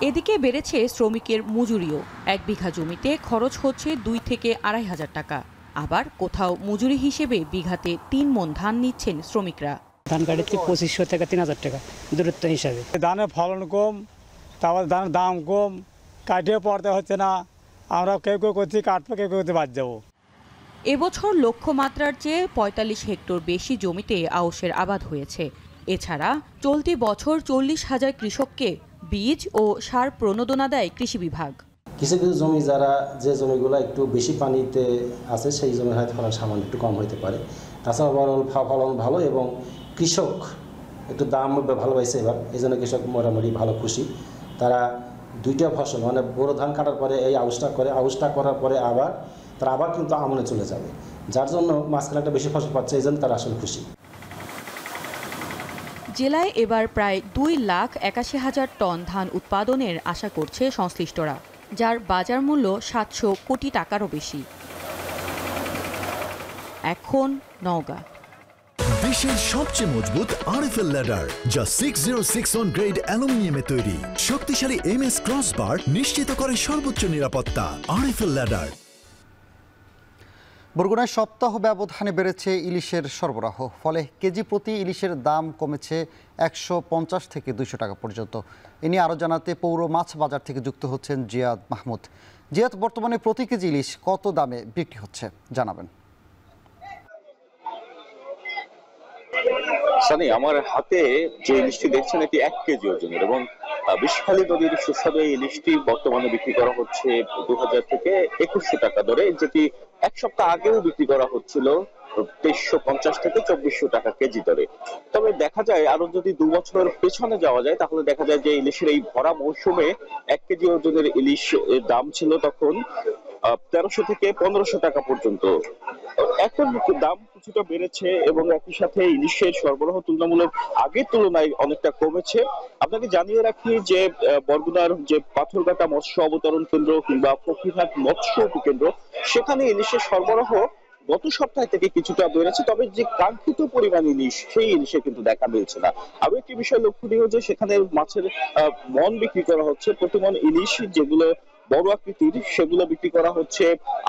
Speaker 3: এদিকে বেড়েছে শ্রমিকের মজুরিও। 1 বিঘা জমিতে খরচ হচ্ছে 2 থেকে 2,500 টাকা। আবার কোথাও মজুরি হিসেবে বিঘাতে 3 মণ ধান নিচ্ছেন শ্রমিকরা।
Speaker 28: ধান কাটতে 2500 থেকে 3,000 টাকা দূরত্ব হিসাবে।
Speaker 27: ধানের ফলন কম, তারপর ধানের দাম কম, কাটিয়ে পড়তে হচ্ছে না। আমরা কেউ করছি কাটবো, কেউ করতে বাদ যাবো।
Speaker 3: এবছর লক্ষ্যমাত্রার চেয়ে 45 হেক্টর বেশি জমিতে আউশের আবাদ হয়েছে। এছাড়া চলতি বছর 40,000 কৃষককে বীজ ও সার প্রণোদনা দেয় কৃষি বিভাগ।
Speaker 13: কিছু কিছু জমি যে জমিগুলো একটু বেশি পানিতে আছে সেই জমির হয়তো ফলন সামান্য একটু কম হতে পারে। তাছাড়া ফলন ভালো এবং কৃষক একটু দাম ভালো পাইছে এবার, এই জন্য কৃষক মোটামুটি ভালো খুশি। তারা 2টা ফসল মানে বোরো ধান কাটার পরে এই আউশটা করার পরে তারা আবার কিন্তু আমনে চলে যাবে, যার জন্য মাঝখানে একটা বেশি ফসল পাচ্ছে, এই জন্য তারা আসলে খুশি।
Speaker 3: জেলায় এবার প্রায় 2,81,000 টন ধান উৎপাদনের আশা করছে সংশ্লিষ্টরা, যার বাজার মূল্য 700 কোটি টাকারও বেশি। এখন নওগাঁ।
Speaker 14: দেশের সবচেয়ে মজবুত আরএফএল ল্যাডার, যা 6061 গ্রেড অ্যালুমিনিয়ামে তৈরি। শক্তিশালী MS ক্রসবার নিশ্চিত করে সর্বোচ্চ নিরাপত্তা। RFL ladder.
Speaker 2: বরগুনায় সপ্তাহ ব্যবধানে বেড়েছে ইলিশের সরবরাহ, ফলে কেজি প্রতি ইলিশের দাম কমেছে 150 থেকে 200 টাকা পর্যন্ত। এ নিয়ে আরও জানাতে পৌর মাছ বাজার থেকে যুক্ত হচ্ছেন জিয়াদ মাহমুদ। জিয়াদ, বর্তমানে প্রতি কেজি ইলিশ কত দামে বিক্রি হচ্ছে জানাবেন।
Speaker 15: সানি, আমার হাতে যে ইলিশটি দেখছেন এটি 1 কেজি ওজনের এবং বিষখালী নদীর সুস্বাদু এই ইলিশটি বর্তমানে বিক্রি করা হচ্ছে 2000 থেকে 2100 টাকা দরে, যেটি 1 সপ্তাহ আগেও বিক্রি করা হচ্ছিল 2350 থেকে 2400 টাকা কেজি দরে। তবে দেখা যায় আরো যদি 2 বছর পেছনে যাওয়া যায় তাহলে দেখা যায় যে ইলিশের এই ভরা মৌসুমে 1 কেজি ওজনের ইলিশ এর দাম ছিল তখন 1300 থেকে 1500 টাকা পর্যন্ত। এখন দাম কিছুটা বেড়েছে এবং একই সাথে ইলিশের সরবরাহ তুলনামূলক আগের তুলনায় অনেকটা কমেছে। আপনাকে জানিয়ে রাখি যে বরগুনার যে পাথরঘাটা মৎস্য অবতরণ কেন্দ্র কিংবা ফকিরহাট মৎস্য উপকেন্দ্র, সেখানে ইলিশের সরবরাহ গত সপ্তাহ থেকে কিছুটা বেড়েছে, তবে যে কাঙ্ক্ষিত পরিমাণ ইলিশ সেই ইলিশে কিন্তু দেখা মিলছে না। আরো একটি বিষয় লক্ষণীয় যে সেখানে মাছের মন বিক্রি করা হচ্ছে। প্রতি মন ইলিশ যেগুলো বড় আকৃতির সেগুলো বিক্রি করা হচ্ছে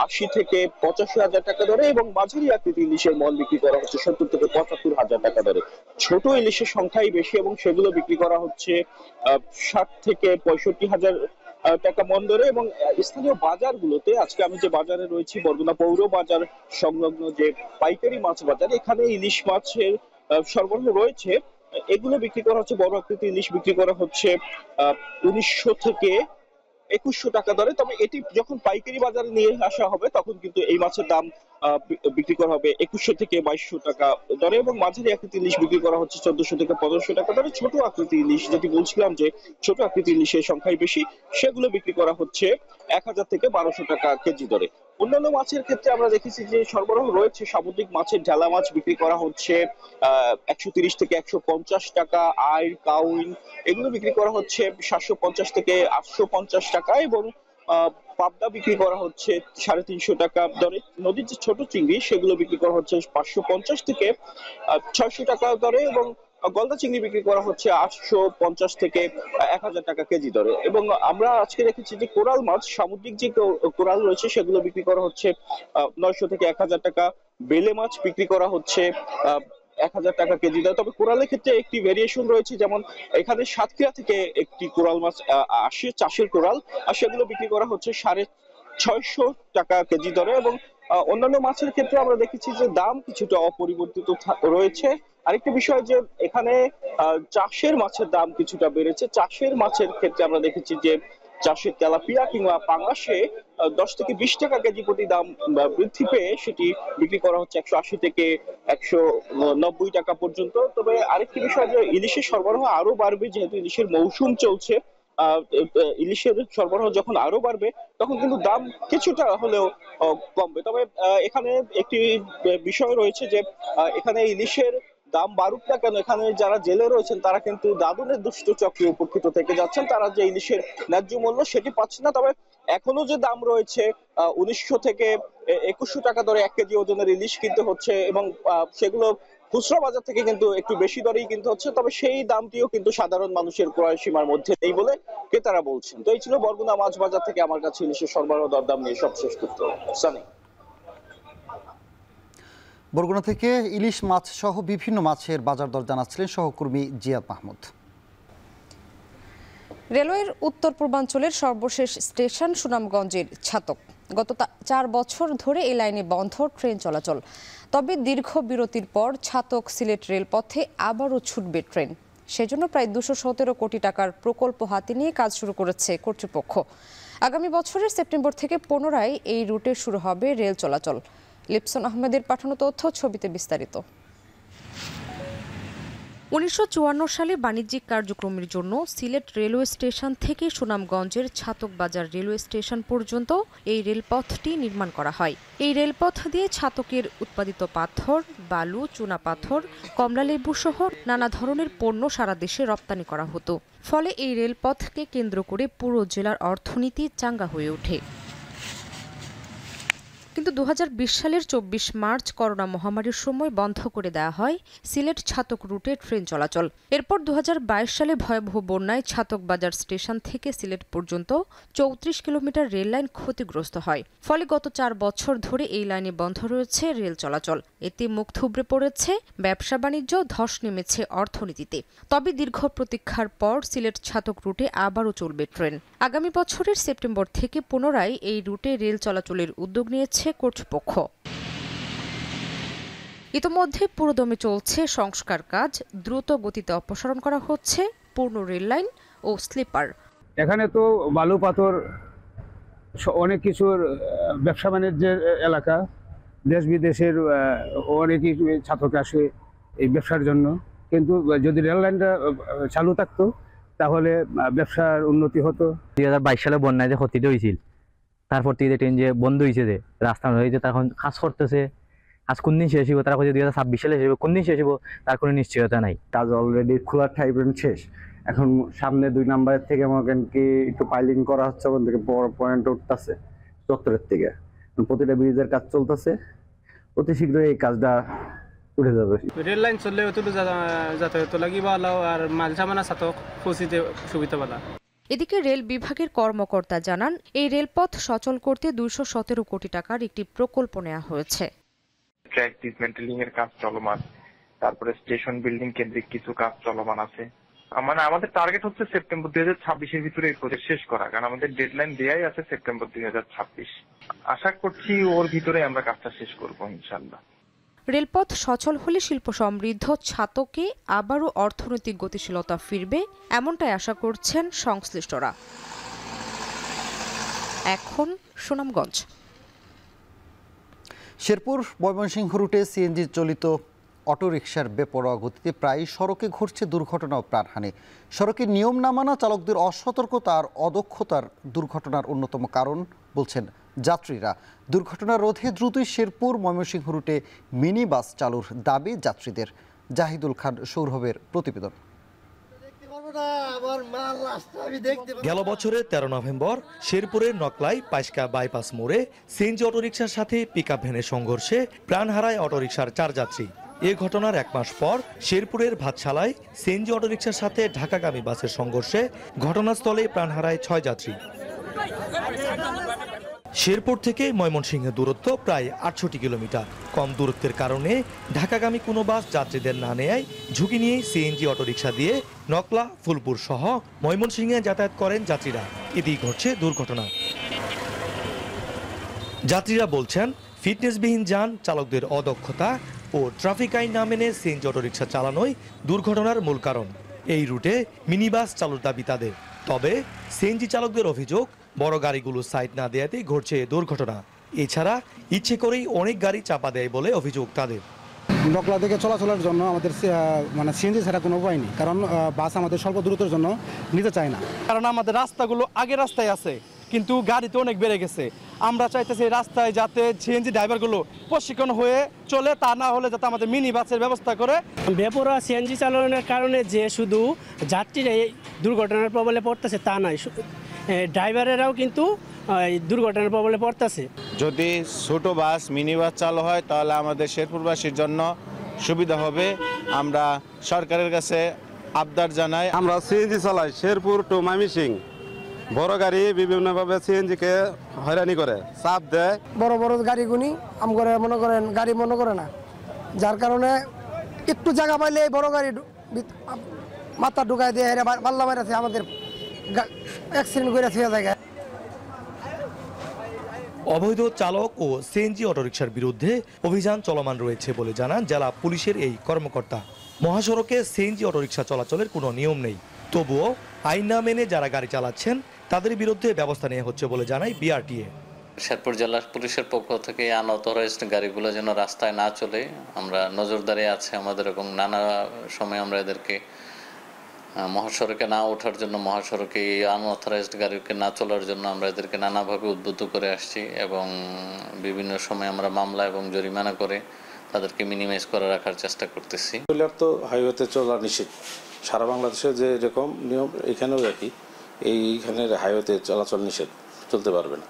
Speaker 15: 80 থেকে 85,000 টাকা দরে এবং মাঝারি আকৃতির ইলিশের মন বিক্রি করা হচ্ছে 70 থেকে 75,000 টাকা দরে। ছোট ইলিশের সংখ্যাই বেশি এবং সেগুলো বিক্রি করা হচ্ছে 60 থেকে 65,000 টাকা মন ধরে। এবং স্থানীয় বাজারগুলোতে, আজকে আমি যে বাজারে রয়েছি বরগুনা পৌর বাজার সংলগ্ন যে পাইকারি মাছ বাজার, এখানে ইলিশ মাছের সরবরাহ রয়েছে এগুলো বিক্রি করা হচ্ছে, বড় আকৃতির ইলিশ বিক্রি করা হচ্ছে 1900 থেকে 2100 টাকা দরে। তবে এটি যখন পাইকারি বাজারে নিয়ে আসা হবে তখন কিন্তু এই মাছের দাম বিক্রি করা হবে 2100 থেকে 2200 টাকা দরে, এবং মাঝারি আকৃতির ইলিশ বিক্রি করা হচ্ছে 1400 থেকে 1500 টাকা দরে। ছোট আকৃতির ইলিশ, যেটি বলছিলাম যে ছোট আকৃতির ইলিশের সংখ্যাই বেশি, সেগুলো বিক্রি করা হচ্ছে 1000 থেকে 1200 টাকা কেজি দরে। অন্যান্য মাছের ক্ষেত্রে আমরা দেখেছি যে সরবরাহ রয়েছে। সামুদ্রিক মাছের ঢালা মাছ বিক্রি করা হচ্ছে 130 থেকে 150 টাকা, আইড়, কাউইন এগুলো বিক্রি করা হচ্ছে 750 থেকে 850 টাকা, এবং পাবদা বিক্রি করা হচ্ছে 350 টাকা দরে। নদীর যে ছোট চিংড়ি সেগুলো বিক্রি করা হচ্ছে 550 থেকে 600 টাকা দরে, এবং গলদা চিংড়ি বিক্রি করা হচ্ছে 850 থেকে 1000 টাকা কেজি দরে। এবং আমরা আজকে দেখেছি যে কোরাল মাছ, সামুদ্রিক যে কোরাল রয়েছে সেগুলো বিক্রি করা হচ্ছে 900 থেকে 1000 টাকা। বেলে মাছ বিক্রি করা হচ্ছে 1000 টাকা কেজি দরে। তবে কোরালের ক্ষেত্রে একটি ভেরিয়েশন রয়েছে, যেমন এখানে সাতক্ষীরা থেকে একটি কোরাল মাছ আসে, চাষের কোরাল, আর সেগুলো বিক্রি করা হচ্ছে 650 টাকা কেজি দরে। এবং অন্যান্য মাছের ক্ষেত্রে আমরা দেখেছি যে দাম কিছুটা অপরিবর্তিত রয়েছে। আরেকটা বিষয় যে এখানে চাষের মাছের দাম কিছুটা বেড়েছে। চাষের মাছের ক্ষেত্রে আমরা দেখেছি যে চাষের তেলাপিয়া কিংবা পাঙ্গাসে 10 থেকে 20 টাকা কেজি প্রতি দাম বৃদ্ধি পেয়ে সেটি বিক্রি করা হচ্ছে 180 থেকে 190 টাকা পর্যন্ত। তবে আরেকটি বিষয় যে ইলিশের সরবরাহ আরো বাড়বে, যেহেতু ইলিশের মৌসুম চলছে। ইলিশের সরবরাহ যখন আরো বাড়বে তখন কিন্তু দাম কিছুটা হলেও কমবে। তবে এখানে একটি বিষয় রয়েছে যে এখানে ইলিশের দাম বাড়ুক না কেন, এখানে যারা জেলে রয়েছেন তারা কিন্তু দাদুনের দুষ্ট চক্রে উপকৃত থেকে যাচ্ছেন। তারা যে ইলিশের ন্যায্য মূল্য সেটি পাচ্ছেন না। তবে এখনো যে দাম রয়েছে 1900 থেকে 2100 টাকা দরে 1 কেজি ওজনের ইলিশ কিনতে হচ্ছে, এবং সেগুলো খুচরা বাজার থেকে কিন্তু একটু বেশি দরেই কিনতে হচ্ছে। তবে সেই দামটিও কিন্তু সাধারণ মানুষের ক্রয় সীমার মধ্যে নেই বলে ক্রেতারা বলছেন। তো এই ছিল বরগুনা মাছ বাজার থেকে আমার কাছে ইলিশের সরবরাহ দরদাম নিয়ে সবশেষ তথ্য। সানি।
Speaker 2: বরগুনা থেকে ইলিশ মাছ সহ বিভিন্ন মাছের বাজার দর জানাচ্ছিলেন সহকর্মী জিয়াদ মাহমুদ।
Speaker 1: রেলওয়ের উত্তর পূর্বাঞ্চলের সর্বশেষ স্টেশন সুনামগঞ্জের ছাতক। গত 4 বছর ধরে এই লাইনে বন্ধ ট্রেন চলাচল। তবে দীর্ঘ বিরতির পর ছাতক সিলেট রেলপথে আবারও ছুটবে ট্রেন। সেজন্য প্রায় 217 কোটি টাকার প্রকল্প হাতে নিয়ে কাজ শুরু করেছে কর্তৃপক্ষ। আগামী বছরের সেপ্টেম্বর থেকে পুনরায় এই রুটে শুরু হবে রেল চলাচল। লিপসন আহমেদের পাঠানো তথ্য, ছবিতে বিস্তারিত। 1954 সালে বাণিজ্যিক কার্যক্রমের জন্য সিলেট রেলওয়ে স্টেশন থেকে সুনামগঞ্জের ছাতক বাজার রেলওয়ে স্টেশন পর্যন্ত এই রেলপথটি নির্মাণ করা হয়। এই রেলপথ দিয়ে ছাতকের উৎপাদিত পাথর, বালু, চুনা পাথর, কমলালেবু সহ নানা ধরনের পণ্য সারা দেশে রপ্তানি করা হতো। ফলে এই রেলপথকে কেন্দ্র করে পুরো জেলার অর্থনীতি চাঙ্গা হয়ে ওঠে। কিন্তু 2020 সালের 24 মার্চ করোনা মহামারীর সময় বন্ধ করে দেওয়া হয় সিলেট ছাতক রুটে ট্রেন চলাচল। এরপর 2022 সালে ভয়াবহ বন্যায় ছাতক বাজার স্টেশন থেকে সিলেট পর্যন্ত 34 কিলোমিটার রেল লাইন ক্ষতিগ্রস্ত হয়। ফলে গত 4 বছর ধরে এই লাইনে বন্ধ রয়েছে রেল চলাচল। এতে মুখ থুবড়ে পড়েছে ব্যবসা বাণিজ্য, ধস নেমেছে অর্থনীতিতে। তবে দীর্ঘ প্রতীক্ষার পর সিলেট ছাতক রুটে আবারও চলবে ট্রেন। আগামী বছরের সেপ্টেম্বর থেকে পুনরায় এই রুটে রেল চলাচলের উদ্যোগ নিয়েছে কর্তৃপক্ষ। ইতোমধ্যে পুরোদমে চলছে সংস্কার কাজ। দ্রুত গতিতে অপসারণ করা হচ্ছে পূর্ণ রেল লাইন ও স্লিপার।
Speaker 11: এখানে তো বালু পাথর অনেক কিছুর ব্যবসা বাণিজ্যের এলাকা, দেশ বিদেশের অনেকই ছাত্রকে আসে এই ব্যবসার জন্য। কিন্তু যদি রেল লাইনটা চালু থাকতো তাহলে ব্যবসার উন্নতি হতো।
Speaker 16: 2022 সালে বন্যায় যে ক্ষতিটা হয়েছিল, তারপর থেকে ট্রেন যে বন্ধ হয়েছে, যে রাস্তা হয়েছে, তখন কাজ করতেছে। আজ কোন দিন শেষ হইব, তারা 2026 সালে শেষ হইব, কোন দিন শেষ হইব তার কোনো নিশ্চয়তা নাই।
Speaker 17: কাজ অলরেডি খোলা টাইপের শেষ। এখন সামনে 2 নম্বরের থেকে আমাকে কি একটু পাইলিং করা হচ্ছে, ওখান থেকে পয়েন্ট উঠতেছে চত্বরের থেকে। প্রতিটা ব্রিজের কাজ চলতেছে, অতি শীঘ্রই এই কাজটা উঠে যাবে।
Speaker 11: রেল লাইন চললে যাতায়াত লাগিব আর মাল সামানা ছাতক পৌঁছিতে সুবিধা পালা।
Speaker 1: এদিকে রেল বিভাগের কর্মকর্তা জানান, এই রেলপথ সচল করতে 217 কোটি টাকার একটি প্রকল্প নেওয়া হয়েছে।
Speaker 18: ট্র্যাক ডিসমেন্টেলিং এর কাজ চলমান, তারপরে স্টেশন বিল্ডিং কেন্দ্রিক কিছু কাজ চলমান আছে। মানে আমাদের টার্গেট হচ্ছে সেপ্টেম্বর 2026-এর ভিতরে এই প্রজেক্ট শেষ করা, কারণ আমাদের ডেডলাইন দেয়াই আছে সেপ্টেম্বর 2026। আশা করছি ওর ভিতরে আমরা কাজটা শেষ করব ইনশাআল্লাহ।
Speaker 4: রেলপথ সচল হলে শিল্প সমৃদ্ধ ছাতকে আবারও অর্থনৈতিক গতিশীলতা ফিরবে, এমনটাই আশা করছেন সংশ্লিষ্টরা। এখন সুনামগঞ্জ।
Speaker 2: শেরপুর ময়মনসিংহ রুটে সিএনজি চালিত অটোরিকশার বেপরোয়া গতিতে প্রায় সড়কে ঘটছে দুর্ঘটনা ও প্রাণহানি। সড়কের নিয়ম না মানা, চালকদের অসতর্কতা আর অদক্ষতার দুর্ঘটনার অন্যতম কারণ বলছেন যাত্রীরা। দুর্ঘটনা রোধে দ্রুতই শেরপুর ময়মনসিংহ রুটে মিনি বাস চালুর দাবি যাত্রীদের। জাহিদুল খান সৌরভের প্রতিবেদন।
Speaker 5: গেল বছরের 13 নভেম্বর শেরপুরের নকলাই পাইসকা বাইপাস মোড়ে সিএনজি অটোরিকশার সাথে পিকআপ ভ্যানের সংঘর্ষে প্রাণ হারায় অটোরিকশার 4 যাত্রী। এ ঘটনার 1 মাস পর শেরপুরের ভাতশালায় সিএনজি অটোরিকশার সাথে ঢাকাগামী বাসের সংঘর্ষে ঘটনাস্থলে প্রাণ হারায় 6 যাত্রী। শেরপুর থেকে ময়মনসিংহের দূরত্ব প্রায় 68 কিলোমিটার। কম দূরত্বের কারণে ঢাকাগামী কোনো বাস যাত্রীদের না নেয় ঝুঁকি নিয়ে সিএনজি অটোরিকশা দিয়ে নকলা, ফুলপুর সহ ময়মনসিংহে যাতায়াত করেন যাত্রীরা। এতেই ঘটছে দুর্ঘটনা। যাত্রীরা বলছেন, ফিটনেসবিহীন যান, চালকদের অদক্ষতা ও ট্রাফিক আইন না মেনে সিএনজি অটোরিকশা চালানোই দুর্ঘটনার মূল কারণ। এই রুটে মিনি বাস চালুর দাবি তাদের। তবে সিএনজি চালকদের অভিযোগ, বড় গাড়িগুলো সাইড না দেওয়াতেই ঘটছে দুর্ঘটনা। এছাড়া ইচ্ছে করেই অনেক গাড়ি চাপা দেয় বলে অভিযোগ তাদের।
Speaker 19: নকলা থেকে চলাচলের জন্য আমাদের সিএনজি ছাড়া কোনো উপায় নেই, কারণ বাস আমাদের স্বল্প দূরত্বের জন্য নিতে চায় না।
Speaker 20: কারণ আমাদের রাস্তাগুলো আগের রাস্তায় আছে, কিন্তু গাড়ি তো অনেক বেড়ে গেছে। আমরা চাইতেছি রাস্তায় যাতে সিএনজি ড্রাইভারগুলো প্রশিক্ষণ হয়ে চলে, তা না হলে যাতে আমাদের মিনি বাসের ব্যবস্থা করে।
Speaker 21: বেপরোয়া সিএনজি চালানোর কারণে যে শুধু যাত্রীরা এই দুর্ঘটনার প্রবলে পড়তেছে তা নয়, ড্রাইভারেরাও কিন্তু দুর্ঘটনার প্রবলে পড়তেছে।
Speaker 22: যদি ছোট বাস, মিনি বাস চালু হয় তাহলে আমাদের শেরপুরবাসীর জন্য সুবিধা হবে। আমরা সরকারের কাছে আবদার জানাই।
Speaker 23: আমরা সিএনজি চালাই শেরপুর টু ময়মনসিংহ। বড় গাড়ি বিভিন্নভাবে সিএনজিকে হয়রানি করে, চাপ দেয়।
Speaker 24: বড় বড় গাড়িগুলি মনে করেন গাড়ি মনে করে না, যার কারণে একটু জায়গা পাইলে বড় গাড়ি মাথা ঢুকাই দিয়ে পাল্লা মারাছে, আমাদের অ্যাক্সিডেন্ট করে থেকে যায়।
Speaker 5: অবৈধ চালক ও সিএনজি অটোরিকশার বিরুদ্ধে অভিযান চলমান রয়েছে বলে জানান জেলা পুলিশের এই কর্মকর্তা। মহাসড়কে সিএনজি অটোরিকশা চলাচলের কোনো নিয়ম নেই, তবুও আইন না মেনে যারা গাড়ি চালাচ্ছেন তাদের বিরুদ্ধে ব্যবস্থা নেওয়া হচ্ছে বলে জানায় বিআরটিএ।
Speaker 25: শেরপুর জেলা পুলিশের পক্ষ থেকে আনঅথরাইজড গাড়িগুলো যেন রাস্তায় না চলে আমরা নজরদারি আছে আমাদের, এবং নানা সময় আমরা এদেরকে মহাসড়কে না ওঠার জন্য, মহাসড়কে আনঅথরাইজড গাড়িকে না চলার জন্য আমরা এদেরকে নানাভাবে উদ্বুদ্ধ করে আসছি, এবং বিভিন্ন সময় আমরা মামলা এবং জরিমানা করে তাদেরকে মিনিমাইজ করে রাখার চেষ্টা করতেছি।
Speaker 26: তো হাইওয়েতে চলা নিষেধ, সারা বাংলাদেশে যে এরকম নিয়ম এখানেও একই। এইখানে হাইওয়েতে চলাচল নিষেধ, চলতে পারবে না।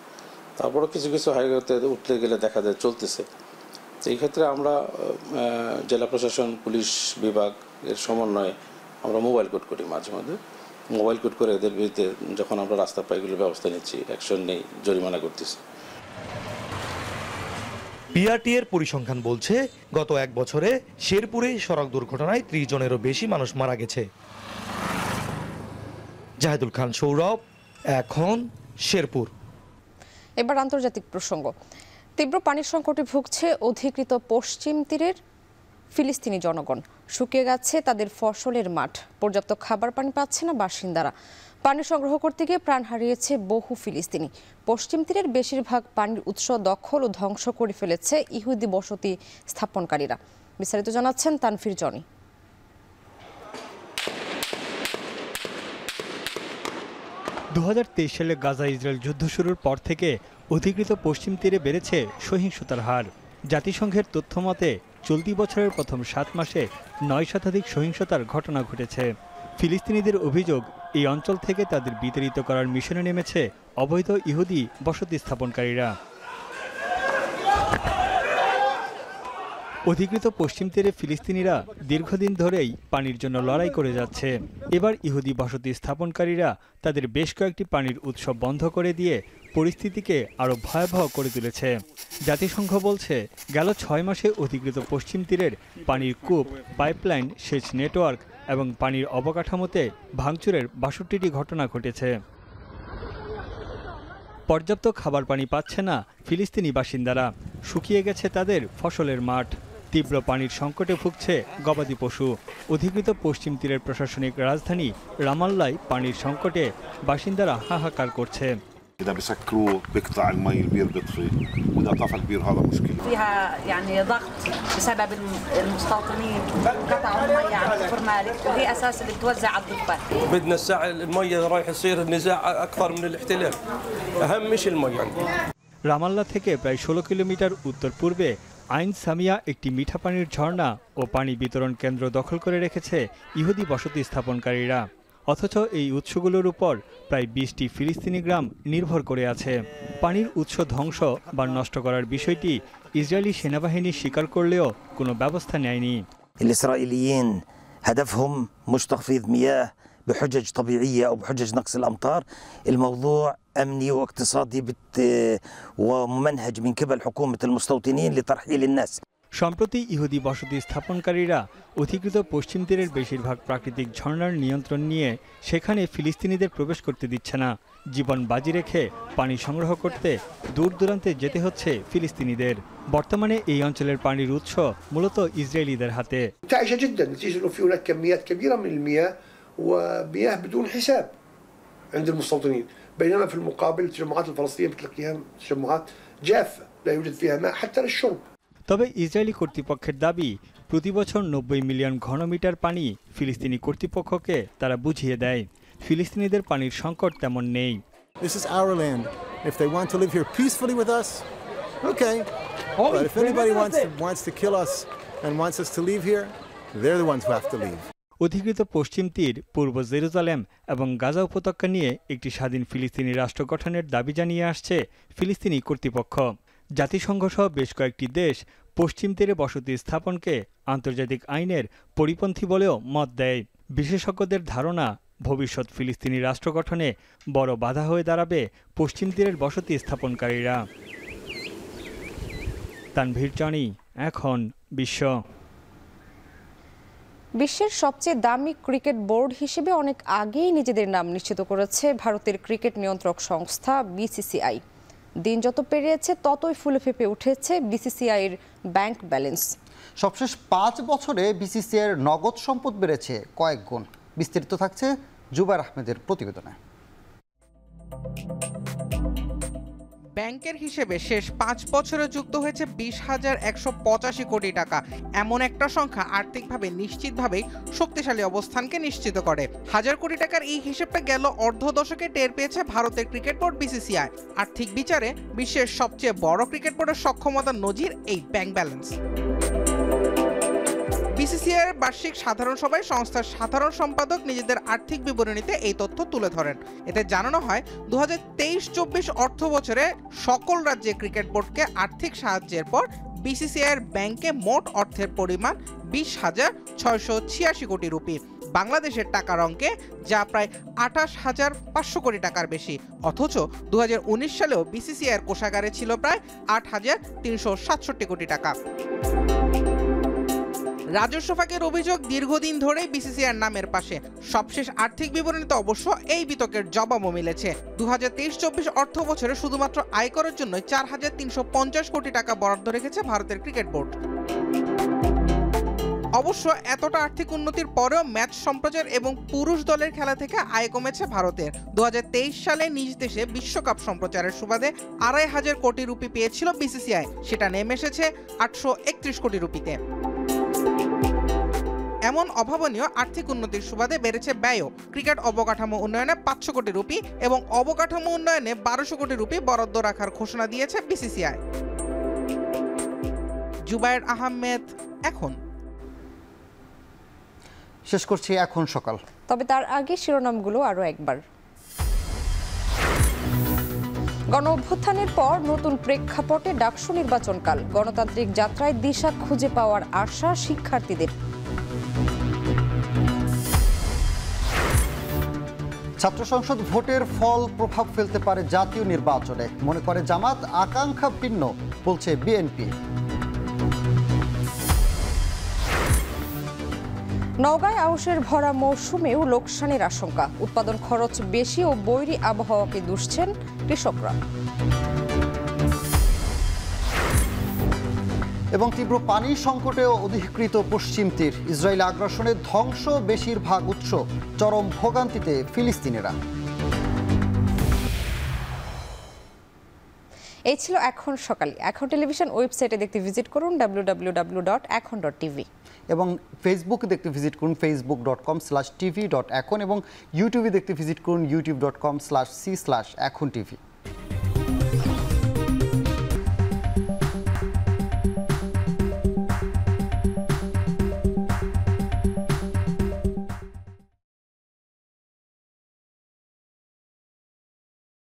Speaker 26: তারপরে কিছু কিছু হাইওয়েতে উঠতে গেলে দেখা যায় চলতেছে। এই ক্ষেত্রে আমরা জেলা প্রশাসন, পুলিশ বিভাগ এর সমন্বয়ে আমরা মোবাইল কোড করি, মাঝে মাঝে মোবাইল কোড করে এদের বিরুদ্ধে যখন আমরা রাস্তা পাই এগুলো ব্যবস্থা নিচ্ছি, অ্যাকশন নেই, জরিমানা করতেছি।
Speaker 5: বিআরটিএর পরিসংখ্যান বলছে গত 1 বছরে শেরপুরে সড়ক দুর্ঘটনায় 30 জনেরও বেশি মানুষ মারা গেছে। জাহিদুল খান সৌরভ, এখন শেরপুর।
Speaker 1: এবার আন্তর্জাতিক প্রসঙ্গ। তীব্র পানির সংকটে ভুগছে অধিকৃত পশ্চিম তীরের ফিলিস্তিনি জনগণ। শুকিয়ে গেছে তাদের ফসলের মাঠ, পর্যাপ্ত খাবার পানি পাচ্ছে না বাসিন্দারা। পানি সংগ্রহ করতে গিয়ে প্রাণ হারিয়েছে বহু ফিলিস্তিনি। পশ্চিম তীরের বেশিরভাগ পানির উৎস দখল ও ধ্বংস করে ফেলেছে ইহুদি বসতি স্থাপনকারীরা। বিস্তারিত জানাচ্ছেন তানফির জনি।
Speaker 31: 2023 সালে গাজা ইসরায়েল যুদ্ধ শুরুর পর থেকে অধিকৃত পশ্চিম তীরে বেড়েছে সহিংসতার হার। জাতিসংঘের তথ্য মতে চলতি বছরের প্রথম 7 মাসে 9 শতাধিক সহিংসতার ঘটনা ঘটেছে। ফিলিস্তিনিদের অভিযোগ, এই অঞ্চল থেকে তাদের বিতাড়িত করার মিশনে নেমেছে অবৈধ ইহুদি বসতি স্থাপনকারীরা। অধিকৃত পশ্চিম তীরে ফিলিস্তিনিরা দীর্ঘদিন ধরেই পানির জন্য লড়াই করে যাচ্ছে। এবার ইহুদি বসতি স্থাপনকারীরা তাদের বেশ কয়েকটি পানির উৎস বন্ধ করে দিয়ে পরিস্থিতিকে আরও ভয়াবহ করে তুলেছে। জাতিসংঘ বলছে গেল 6 মাসে অধিকৃত পশ্চিম তীরের পানির কূপ, পাইপলাইন, সেচ নেটওয়ার্ক এবং পানির অবকাঠামোতে ভাঙচুরের 62টি ঘটনা ঘটেছে। পর্যাপ্ত খাবার পানি পাচ্ছে না ফিলিস্তিনি বাসিন্দারা, শুকিয়ে গেছে তাদের ফসলের মাঠ। তীব্র পানির সংকটে ভুগছে গবাদি পশু। অধিকৃত পশ্চিম তীরের প্রশাসনিক রাজধানী রামাল্লায় পানির সংকটে বাসিন্দারা হাহাকার করছে।
Speaker 6: إذا بسكروه بيقطع المي البير بيطفي وإذا طفى البير هذا مشكلة.
Speaker 7: فيها يعني ضغط بسبب المستوطنين قطعوا المي عن كفر مالك وهي أساس اللي بتوزع على الضفة.
Speaker 8: بدنا الساعة المي رايح يصير النزاع أكثر من الاحتلال. أهم مش المي عندنا.
Speaker 31: রামাল্লা থেকে প্রায় 16 কিলোমিটার উত্তর পূর্বে আইন সামিয়া একটি মিঠা পানির ঝর্ণা ও পানি বিতরণ কেন্দ্র দখল করে রেখেছে ইহুদি বসতি স্থাপনকারীরা। অথচ এই উৎসগুলোর উপর প্রায় 20টি ফিলিস্তিনি গ্রাম নির্ভর করে আছে। পানির উৎস ধ্বংস বা নষ্ট করার বিষয়টি ইসরায়েলি সেনাবাহিনী স্বীকার করলেও কোনো ব্যবস্থা নেয়নি।
Speaker 9: الإسرائيليين هدفهم مش تخفيض مياه بحجج طبيعية أو بحجج نقص الأمطار. الموضوع أمني واقتصادي وممنهج من قبل حكومة المستوطنين لترحيل الناس.
Speaker 31: সম্প্রতি ইহুদি বসতি স্থাপনকারীরা অধিকৃত পশ্চিম তীরের বেশিরভাগ প্রাকৃতিক ঝর্ণার নিয়ন্ত্রণ নিয়ে সেখানে ফিলিস্তিনিদের প্রবেশ করতে দিচ্ছে না। জীবন বাজি রেখে পানি সংগ্রহ করতে দূর দূরান্তে যেতে হচ্ছে ফিলিস্তিনিদের। বর্তমানে এই অঞ্চলের পানির উৎস মূলত ইসরায়েলিদের হাতে।
Speaker 10: منتعشة جدا نتيجة انه في هناك كميات كبيرة من المياه ومياه بدون حساب عند المستوطنين، بينما في المقابل التجمعات الفلسطينية بتلاقيها تجمعات جافة لا يوجد فيها ماء حتى للشرب.
Speaker 31: তবে ইসরায়েলি কর্তৃপক্ষের দাবি প্রতি বছর 90 মিলিয়ন ঘনমিটার পানি ফিলিস্তিনি কর্তৃপক্ষকে তারা বুঝিয়ে দেয়। ফিলিস্তিনিদের পানির সংকট তেমন নেই।
Speaker 12: This is our land. If they want to live here peacefully with us, okay. But if anybody wants to kill us and wants us to leave here, they're the ones who have to leave.
Speaker 31: অধিকৃত পশ্চিম তীর, পূর্ব জেরুজালেম এবং গাজা উপত্যকা নিয়ে একটি স্বাধীন ফিলিস্তিনি রাষ্ট্র গঠনের দাবি জানিয়ে আসছে ফিলিস্তিনি কর্তৃপক্ষ। জাতিসংঘ সহ বেশ কয়েকটি দেশ পশ্চিম তীরে বসতি স্থাপনকে আন্তর্জাতিক আইনের পরিপন্থী বলেও মত দেয়। বিশেষজ্ঞদের ধারণা, ভবিষ্যৎ ফিলিস্তিনি রাষ্ট্র গঠনে বড় বাধা হয়ে দাঁড়াবে পশ্চিম তীরের বসতি স্থাপনকারীরা। তানভীর জানি, এখন বিশ্ব।
Speaker 1: বিশ্বের সবচেয়ে দামি ক্রিকেট বোর্ড হিসেবে অনেক আগেই নিজেদের নাম নিশ্চিত করেছে ভারতের ক্রিকেট নিয়ন্ত্রক সংস্থা বিসিসিআই। দিন যত পেরিয়েছে ততই ফুলে ফেঁপে উঠেছে বিসিসিআইয়ের ব্যাংক ব্যালেন্স।
Speaker 2: সবশেষ 5 বছরে বিসিসিআইয়ের নগদ সম্পদ বেড়েছে কয়েক গুণ। বিস্তারিত থাকছে জুবাইর আহমেদের প্রতিবেদনে।
Speaker 13: ব্যাংকের হিসেবে শেষ 5 বছরে যুক্ত হয়েছে 20,185 কোটি টাকা। এমন একটা সংখ্যা আর্থিকভাবে নিশ্চিতভাবেই শক্তিশালী অবস্থানকে নিশ্চিত করে। হাজার কোটি টাকার এই হিসেবটা গেল অর্ধ দশকে টের পেয়েছে ভারতের ক্রিকেট বোর্ড বিসিসিআই। আর্থিক বিচারে বিশ্বের সবচেয়ে বড় ক্রিকেট বোর্ডের সক্ষমতার নজির এই ব্যাংক ব্যালেন্স। বিসিসিআইয়ের বার্ষিক সাধারণ সভায় সংস্থার সাধারণ সম্পাদক নিজেদের আর্থিক বিবরণীতে এই তথ্য তুলে ধরেন। এতে জানানো হয় 2023-24 অর্থ বছরে সকল রাজ্যের ক্রিকেট বোর্ডকে আর্থিক সাহায্যের পর বিসিসিআইয়ের ব্যাংকে মোট অর্থের পরিমাণ 20,686 কোটি রুপি। বাংলাদেশের টাকার অঙ্কে যা প্রায় 28,500 কোটি টাকার বেশি। অথচ 2019 সালেও বিসিসিআইয়ের কোষাগারে ছিল প্রায় 8,367 কোটি টাকা। রাজস্ব ফাঁকের অভিযোগ দীর্ঘদিন ধরেই বিসিসিআইয়ের নামের পাশে। সবশেষ আর্থিক বিবরণীতে অবশ্য এই বিতর্কের জবাবও মিলেছে। 2023-24 অর্থ বছরে শুধুমাত্র আয়করের জন্য 4,350 কোটি টাকা বরাদ্দ রেখেছে ভারতের ক্রিকেট বোর্ড। অবশ্য এতটা আর্থিক উন্নতির পরেও ম্যাচ সম্প্রচার এবং পুরুষ দলের খেলা থেকে আয় কমেছে ভারতের। 2023 সালে নিজ দেশে বিশ্বকাপ সম্প্রচারের সুবাদে 2,500 কোটি রুপি পেয়েছিল বিসিসিআই, সেটা নেমে এসেছে 831 কোটি রুপিতে। এমন অভাবনীয় আর্থিক উন্নতির সুবাদে বেড়েছে ব্যয়ও। ক্রিকেট অবকাঠামো উন্নয়নে 500 কোটি রুপি এবং অবকাঠামো উন্নয়নে 1200 কোটি রুপি বরাদ্দ রাখার ঘোষণা দিয়েছে বিসিসিআই। জুবাইর আহমেদ, এখন।
Speaker 2: শেষ করছি এখন সকাল।
Speaker 1: তবে তার আগে শিরোনামগুলো আরো একবার। গণ অভ্যুত্থানের পর নতুন প্রেক্ষাপটে ডাকসু নির্বাচনকাল, গণতান্ত্রিক যাত্রায় দিশা খুঁজে পাওয়ার আশা শিক্ষার্থীদের।
Speaker 2: ছাত্র সংসদ ভোটের ফল প্রভাব ফেলতে পারে জাতীয় নির্বাচনে, মনে করে জামাত। আকাঙ্ক্ষা ভিন্ন বলছে বিএনপি।
Speaker 1: নওগাঁয় আউশের ভরা মৌসুমেও লোকসানের আশঙ্কা, উৎপাদন খরচ বেশি ও বৈরী আবহাওয়াকে দুষছেন কৃষকরা।
Speaker 2: এবং তীব্র পানি সংকটেও অধিকৃত পশ্চিম তীর, ইসরায়েলি আগ্রাসনের ধ্বংস বেশিরভাগ উৎস, চরম ভোগান্তিতে ফিলিস্তিনিরা।
Speaker 1: এই ছিল এখন সকালে। এখন টেলিভিশন ওয়েবসাইটে দেখতে ভিজিট করুন www.ekon.tv
Speaker 2: এবং ফেসবুকে দেখতে ভিজিট করুন facebook.com/tv.ekon এবং ইউটিউবে দেখতে ভিজিট করুন youtube.com/c/ekhon tv।